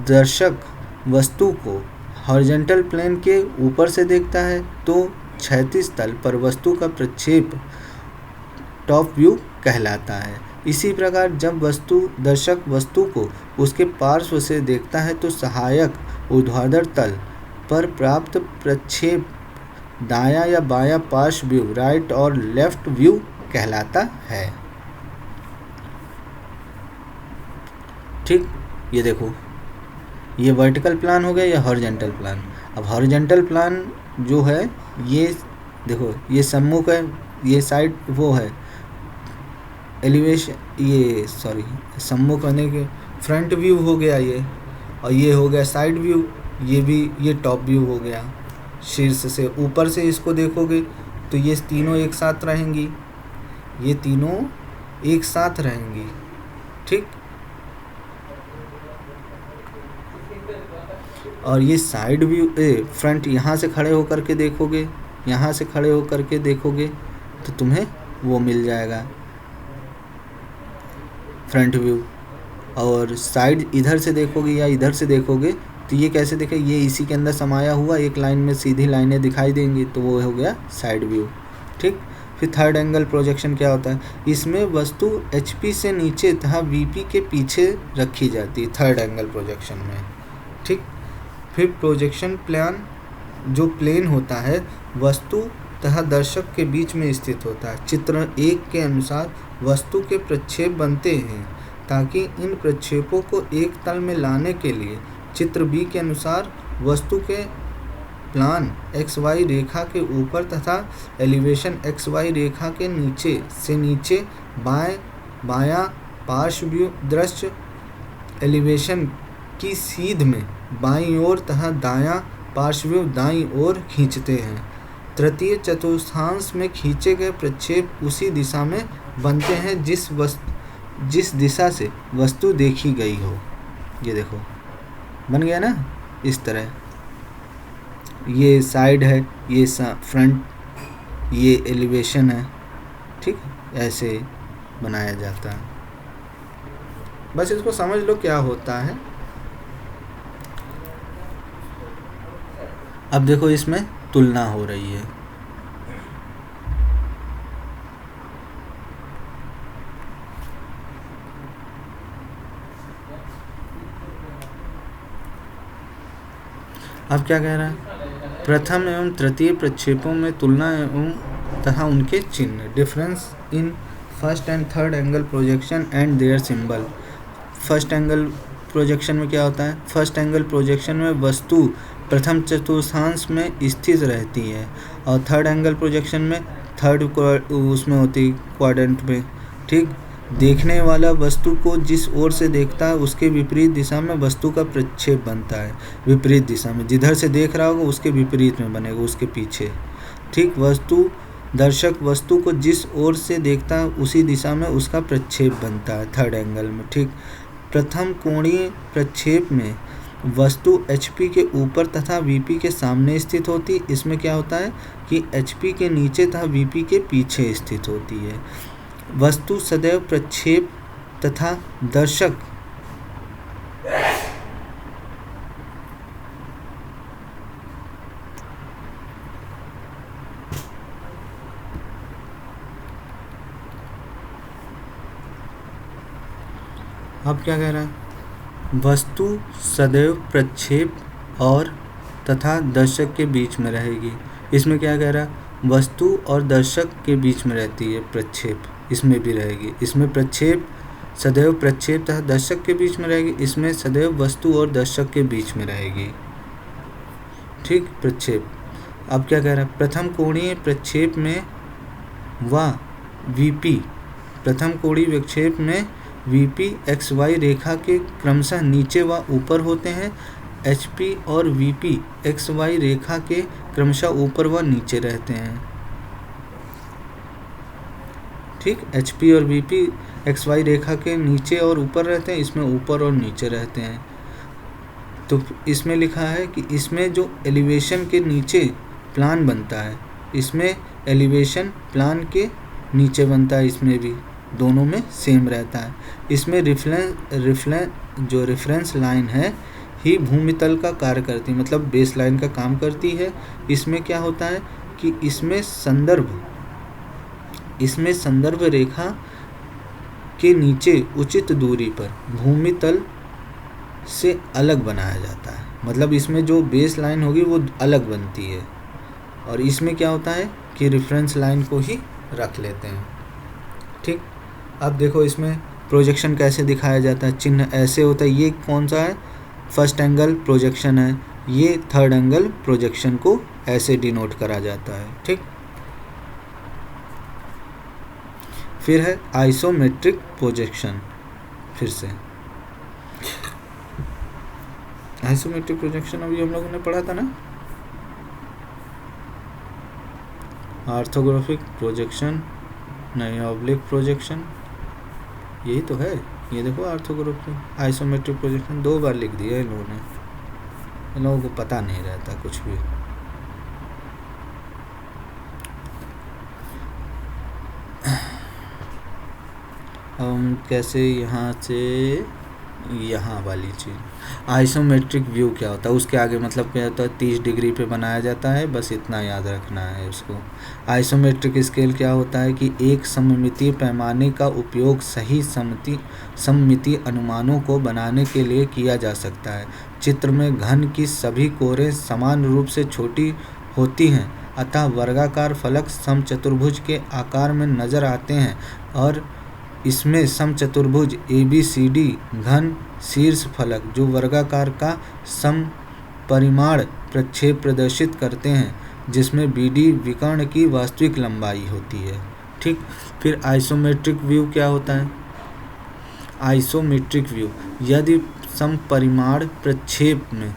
दर्शक वस्तु को हॉरिजॉन्टल प्लेन के ऊपर से देखता है तो क्षैतिज तल पर वस्तु का प्रक्षेप टॉप व्यू कहलाता है। इसी प्रकार जब दर्शक वस्तु को उसके पार्श्व से देखता है तो सहायक ऊर्ध्वाधर तल पर प्राप्त प्रक्षेप दायां या बायां पार्श्व व्यू राइट और लेफ्ट व्यू कहलाता है। ठीक, ये देखो, ये वर्टिकल प्लान हो गया या हॉरिजॉन्टल प्लान। अब हॉरिजॉन्टल प्लान जो है ये देखो, ये सम्मुख है, ये साइड वो है एलिवेशन, ये सॉरी सम्मुख होने के फ्रंट व्यू हो गया ये, और ये हो गया साइड व्यू, ये भी ये टॉप व्यू हो गया। शीर्ष से ऊपर से इसको देखोगे तो ये तीनों एक साथ रहेंगी, ये तीनों एक साथ रहेंगी। ठीक, और ये साइड व्यू फ्रंट यहाँ से खड़े होकर के देखोगे, यहाँ से खड़े होकर के देखोगे तो तुम्हें वो मिल जाएगा फ्रंट व्यू। और साइड इधर से देखोगे या इधर से देखोगे तो ये कैसे देखे, ये इसी के अंदर समाया हुआ एक लाइन में सीधी लाइनें दिखाई देंगी, तो वो हो गया साइड व्यू। ठीक, फिर थर्ड एंगल प्रोजेक्शन क्या होता है? इसमें वस्तु HP से नीचे तथा VP के पीछे रखी जाती है थर्ड एंगल प्रोजेक्शन में। ठीक, फिर प्रोजेक्शन प्लान जो प्लेन होता है वस्तु तथा दर्शक के बीच में स्थित होता है। चित्र 1 के अनुसार वस्तु के प्रक्षेप बनते हैं ताकि इन प्रक्षेपों को एक तल में लाने के लिए चित्र B के अनुसार वस्तु के प्लान XY रेखा के ऊपर तथा एलिवेशन XY रेखा के नीचे से नीचे बायां पार्श्व व्यू दृश्य एलिवेशन की सीध में बाईं ओर तथा दायां पार्श्व व्यू दाईं ओर खींचते हैं। तृतीय चतुर्थांश में खींचे गए प्रक्षेप उसी दिशा में बनते हैं जिस दिशा से वस्तु देखी गई हो। ये देखो बन गया ना, इस तरह ये साइड है, ये फ्रंट, ये एलिवेशन है। ठीक, ऐसे बनाया जाता है। बस इसको समझ लो क्या होता है। अब देखो इसमें तुलना हो रही है। अब क्या कह रहा है? प्रथम एवं तृतीय प्रक्षेपों में तुलना एवं तथा उनके चिन्ह। Difference in first and third angle projection and their symbol. First angle projection में क्या होता है? फर्स्ट एंगल प्रोजेक्शन में वस्तु प्रथम चतुर्थांश में स्थित रहती है और थर्ड एंगल प्रोजेक्शन में थर्ड उसमें होती क्वाड्रेंट में। ठीक, देखने वाला वस्तु को जिस ओर से देखता है उसके विपरीत दिशा में वस्तु का प्रक्षेप बनता है। विपरीत दिशा में जिधर से देख रहा होगा उसके विपरीत में बनेगा, उसके पीछे। ठीक, दर्शक वस्तु को जिस ओर से देखता है उसी दिशा में उसका प्रक्षेप बनता है थर्ड एंगल में। ठीक, प्रथम कोणीय प्रक्षेप में वस्तु HP के ऊपर तथा VP के सामने स्थित होती। इसमें क्या होता है कि HP के नीचे तथा VP के पीछे स्थित होती है। वस्तु सदैव प्रक्षेप तथा दर्शक अब क्या कह रहा है, वस्तु सदैव प्रक्षेप और तथा दर्शक के बीच में रहेगी। इसमें क्या कह रहा है, वस्तु और दर्शक के बीच में रहती है प्रक्षेप, इसमें भी रहेगी। इसमें प्रक्षेप सदैव प्रक्षेप तथा दर्शक के बीच में रहेगी, इसमें सदैव वस्तु और दर्शक के बीच में रहेगी। ठीक, प्रक्षेप। अब क्या कह रहा है, प्रथम कोणीय प्रक्षेप में व वीपी, प्रथम कोणीय विक्षेप में वीपी एक्स वाई रेखा के क्रमशः नीचे व ऊपर होते हैं। एचपी और वीपी एक्स वाई रेखा के क्रमशः ऊपर व नीचे रहते हैं। ठीक, एचपी और वीपी एक्स वाई रेखा के नीचे और ऊपर रहते हैं, इसमें ऊपर और नीचे रहते हैं। तो इसमें लिखा है कि इसमें जो एलिवेशन के नीचे प्लान बनता है, इसमें एलिवेशन प्लान के नीचे बनता है, इसमें भी दोनों में सेम रहता है। इसमें रेफरेंस लाइन है ही भूमितल का कार्य करती है, मतलब बेस लाइन का काम करती है। इसमें क्या होता है कि इसमें संदर्भ रेखा के नीचे उचित दूरी पर भूमितल से अलग बनाया जाता है, मतलब इसमें जो बेस लाइन होगी वो अलग बनती है, और इसमें क्या होता है कि रेफरेंस लाइन को ही रख लेते हैं। ठीक, अब देखो इसमें प्रोजेक्शन कैसे दिखाया जाता है, चिन्ह ऐसे होता है। ये कौन सा है, फर्स्ट एंगल प्रोजेक्शन है, ये थर्ड एंगल प्रोजेक्शन को ऐसे डिनोट करा जाता है। ठीक, फिर है आइसोमेट्रिक प्रोजेक्शन। फिर से आइसोमेट्रिक प्रोजेक्शन अभी हम लोगों ने पढ़ा था ना, ऑर्थोग्राफिक प्रोजेक्शन नहीं, ऑब्लिक प्रोजेक्शन, यही तो है। ये देखो ऑर्थोग्राफिक आइसोमेट्रिक प्रोजेक्शन 2 बार लिख दिया इन लोगों ने, इन लोगों को पता नहीं रहता कुछ भी। हम कैसे यहाँ से यहाँ वाली चीज़ आइसोमेट्रिक व्यू क्या होता है, उसके आगे मतलब क्या होता है, 30 डिग्री पे बनाया जाता है, बस इतना याद रखना है उसको। आइसोमेट्रिक स्केल क्या होता है कि एक सममितीय पैमाने का उपयोग सही सममितीय अनुमानों को बनाने के लिए किया जा सकता है। चित्र में घन की सभी कोरें समान रूप से छोटी होती हैं, अतः वर्गाकार फलक समचतुर्भुज के आकार में नजर आते हैं, और इसमें समचतुर्भुज ABCD घन शीर्ष फलक जो वर्गाकार का समपरिमाण प्रक्षेप प्रदर्शित करते हैं, जिसमें BD विकर्ण की वास्तविक लंबाई होती है। ठीक, फिर आइसोमेट्रिक व्यू क्या होता है, आइसोमेट्रिक व्यू यदि समपरिमाण प्रक्षेप में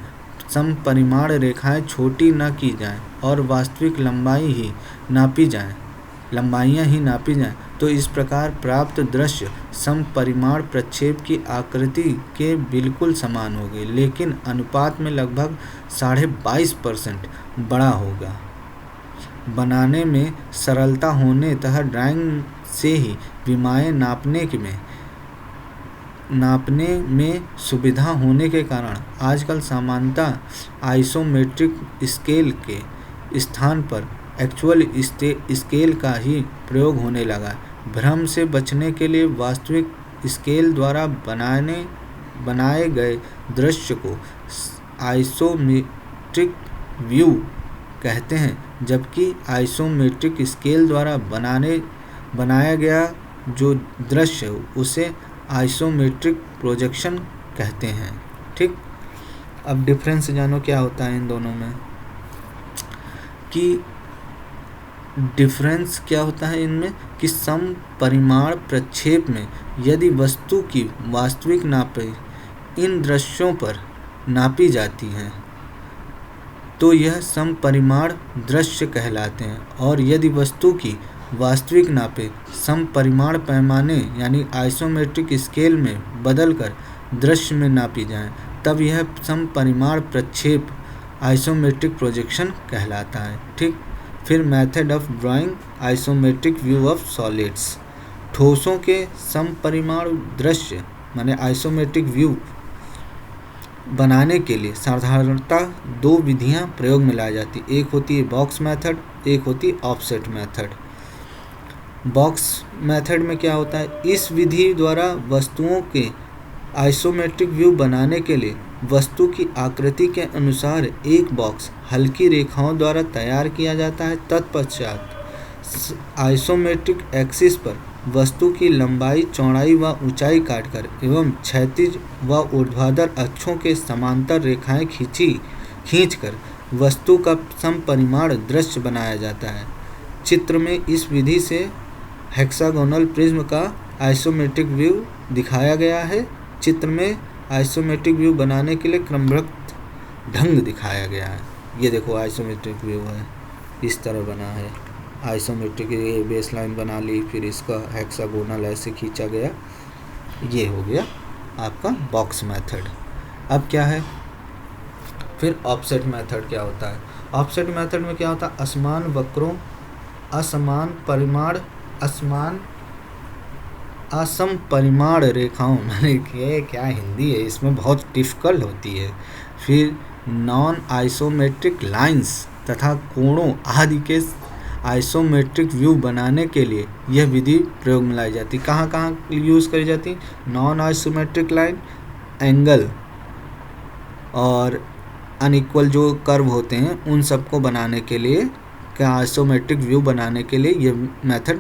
समपरिमाण रेखाएं छोटी न की जाएं और वास्तविक लंबाइयां ही नापी जाएं, तो इस प्रकार प्राप्त दृश्य समपरिमाण प्रक्षेप की आकृति के बिल्कुल समान होगी, लेकिन अनुपात में लगभग 22.5% बड़ा होगा। बनाने में सरलता होने तथा ड्राइंग से ही विमाएं नापने में सुविधा होने के कारण आजकल सामान्यतः आइसोमेट्रिक स्केल के स्थान पर एक्चुअल स्केल का ही प्रयोग होने लगा। भ्रम से बचने के लिए वास्तविक स्केल द्वारा बनाए गए दृश्य को आइसोमेट्रिक व्यू कहते हैं, जबकि आइसोमेट्रिक स्केल द्वारा बनाया गया जो दृश्य है उसे आइसोमेट्रिक प्रोजेक्शन कहते हैं। ठीक, अब डिफरेंस जानो क्या होता है इन दोनों में, कि डिफरेंस क्या होता है इनमें कि समपरिमाण प्रक्षेप में यदि वस्तु की वास्तविक नापें इन दृश्यों पर नापी जाती हैं तो यह समपरिमाण दृश्य कहलाते हैं, और यदि वस्तु की वास्तविक नापें समपरिमाण पैमाने यानी आइसोमेट्रिक स्केल में बदलकर दृश्य में नापी जाएं, तब यह समपरिमाण प्रक्षेप आइसोमेट्रिक प्रोजेक्शन कहलाता है। ठीक, फिर method of drawing isometric view of solids. ठोसों के समपरिमाण दृश्य माने आइसोमेट्रिक व्यू बनाने के लिए साधारणतः 2 विधियां प्रयोग में लाई जाती, एक होती है बॉक्स मेथड, एक होती है ऑफसेट मेथड। बॉक्स मेथड में क्या होता है, इस विधि द्वारा वस्तुओं के आइसोमेट्रिक व्यू बनाने के लिए वस्तु की आकृति के अनुसार एक बॉक्स हल्की रेखाओं द्वारा तैयार किया जाता है। तत्पश्चात आइसोमेट्रिक एक्सिस पर वस्तु की लंबाई, चौड़ाई व ऊंचाई काटकर एवं क्षैतिज व ऊर्ध्वाधर अक्षों के समांतर रेखाएं खींचकर वस्तु का समपरिमाण दृश्य बनाया जाता है। चित्र में इस विधि से हेक्सागोनल प्रिज्म का आइसोमेट्रिक व्यू दिखाया गया है। चित्र में आइसोमेट्रिक व्यू बनाने के लिए क्रमबद्ध ढंग दिखाया गया है। ये देखो आइसोमेट्रिक व्यू है, इस तरह बना है। आइसोमेट्रिक ये बेस लाइन बना ली, फिर इसका हेक्सागोनल ऐसे खींचा गया। ये हो गया आपका बॉक्स मेथड। अब क्या है, फिर ऑफसेट मेथड क्या होता है। ऑफसेट मेथड में क्या होता है, असमान वक्रों, असम परिमाण रेखाओं, मैंने ये क्या हिंदी है, इसमें बहुत डिफिकल्ट होती है। फिर नॉन आइसोमेट्रिक लाइंस तथा कोणों आदि के आइसोमेट्रिक व्यू बनाने के लिए यह विधि प्रयोग में लाई जाती। कहाँ कहाँ यूज़ करी जाती, नॉन आइसोमेट्रिक लाइन, एंगल और अनइक्वल जो कर्व होते हैं उन सबको बनाने के लिए, क्या आइसोमेट्रिक व्यू बनाने के लिए यह मेथड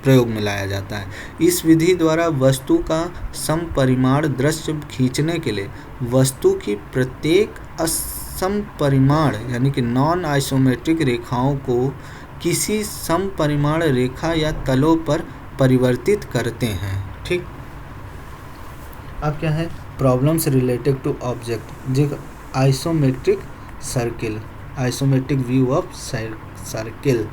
प्रयोग में लाया जाता है। इस विधि द्वारा वस्तु का समपरिमाण दृश्य खींचने के लिए वस्तु की प्रत्येक समपरिमाण यानी कि नॉन आइसोमेट्रिक रेखाओं को किसी समपरिमाण रेखा या तलों पर परिवर्तित करते हैं। ठीक, अब क्या है, problems related to object. Isometric circle, isometric view of circle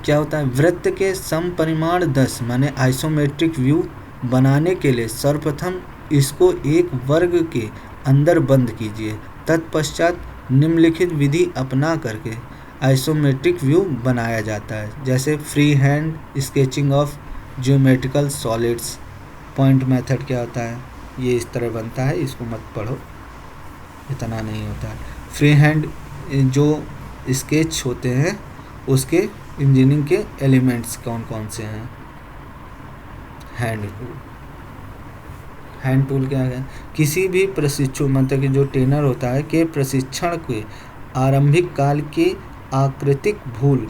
क्या होता है, वृत्त के समपरिमाण 10 माने आइसोमेट्रिक व्यू बनाने के लिए सर्वप्रथम इसको एक वर्ग के अंदर बंद कीजिए। तत्पश्चात निम्नलिखित विधि अपना करके आइसोमेट्रिक व्यू बनाया जाता है, जैसे free hand sketching of geometrical solids. Point method क्या होता है, ये इस तरह बनता है, इसको मत पढ़ो, इतना नहीं होता है। फ्री हैंड जो स्केच होते हैं उसके इंजीनियरिंग के एलिमेंट्स कौन कौन से हैं। हैंड टूल क्या है, किसी भी प्रशिक्षु मतलब कि जो ट्रेनर होता है के प्रशिक्षण के आरंभिक काल की आकृतिक भूल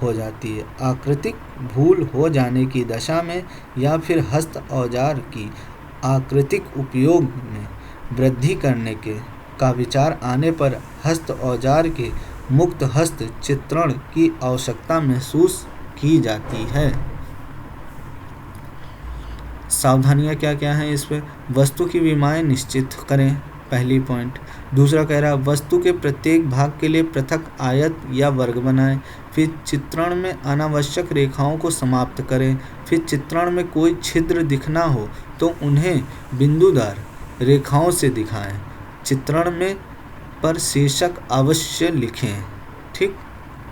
हो जाती है। आकृतिक भूल हो जाने की दशा में या फिर हस्त औजार की आकृतिक उपयोग में वृद्धि करने का विचार आने पर हस्त औजार के मुक्त हस्त चित्रण की आवश्यकता महसूस की जाती है। सावधानियां क्या क्या हैं इस पे, वस्तु की विमाएं निश्चित करें, पहली पॉइंट। दूसरा कह रहा वस्तु के प्रत्येक भाग के लिए पृथक आयत या वर्ग बनाएं। फिर चित्रण में अनावश्यक रेखाओं को समाप्त करें। फिर चित्रण में कोई छिद्र दिखना हो तो उन्हें बिंदुदार रेखाओं से दिखाएं। चित्रण में पर शीर्षक अवश्य लिखें। ठीक,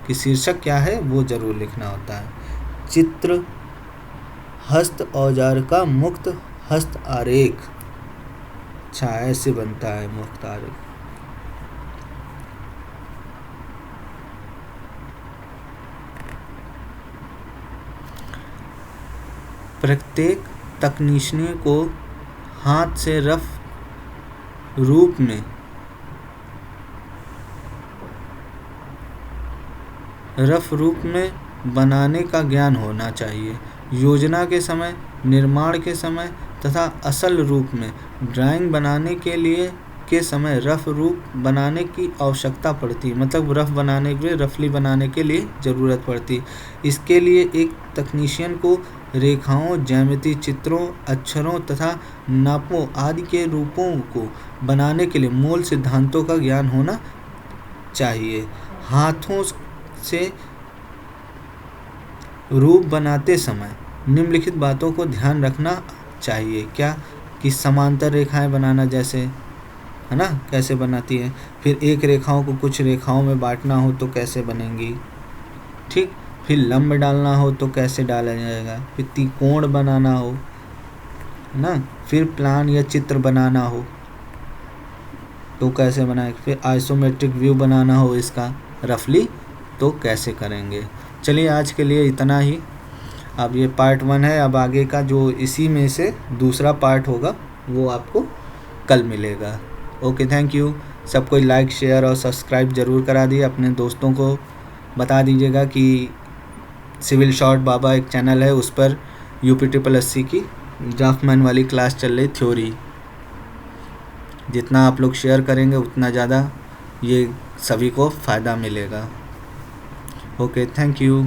कि शीर्षक क्या है वो जरूर लिखना होता है। चित्र हस्त औजार का मुक्त हस्त आरेख, अच्छा ऐसे बनता है मुक्त आरेख। प्रत्येक तकनीशियन को हाथ से रफ रूप में बनाने का ज्ञान होना चाहिए। योजना के समय, निर्माण के समय तथा असल रूप में ड्राइंग बनाने के समय रफ रूप बनाने की आवश्यकता पड़ती, मतलब रफ बनाने के लिए, रफली बनाने के लिए ज़रूरत पड़ती। इसके लिए एक तकनीशियन को रेखाओं, ज्यामिति चित्रों, अक्षरों तथा नापों आदि के रूपों को बनाने के लिए मूल सिद्धांतों का ज्ञान होना चाहिए। हाथों से रूप बनाते समय निम्नलिखित बातों को ध्यान रखना चाहिए। क्या, कि समांतर रेखाएं बनाना, जैसे है ना, कैसे बनाती है। फिर एक रेखाओं को कुछ रेखाओं में बांटना हो तो कैसे बनेंगी। ठीक, फिर लंब डालना हो तो कैसे डाला जाएगा। फिर त्रिकोण बनाना हो ना, फिर प्लान या चित्र बनाना हो तो कैसे बनाएंगे। फिर आइसोमेट्रिक व्यू बनाना हो इसका रफली तो कैसे करेंगे। चलिए आज के लिए इतना ही। अब ये पार्ट 1 है, अब आगे का जो इसी में से दूसरा पार्ट होगा वो आपको कल मिलेगा। Okay, thank you. सब कोई लाइक शेयर और सब्सक्राइब ज़रूर करा दिए, अपने दोस्तों को बता दीजिएगा कि सिविल शॉर्ट बाबा एक चैनल है, उस पर UP SSC की ड्राफ्टमैन वाली क्लास चल रही थ्योरी। जितना आप लोग शेयर करेंगे उतना ज़्यादा ये सभी को फ़ायदा मिलेगा। Okay, thank you.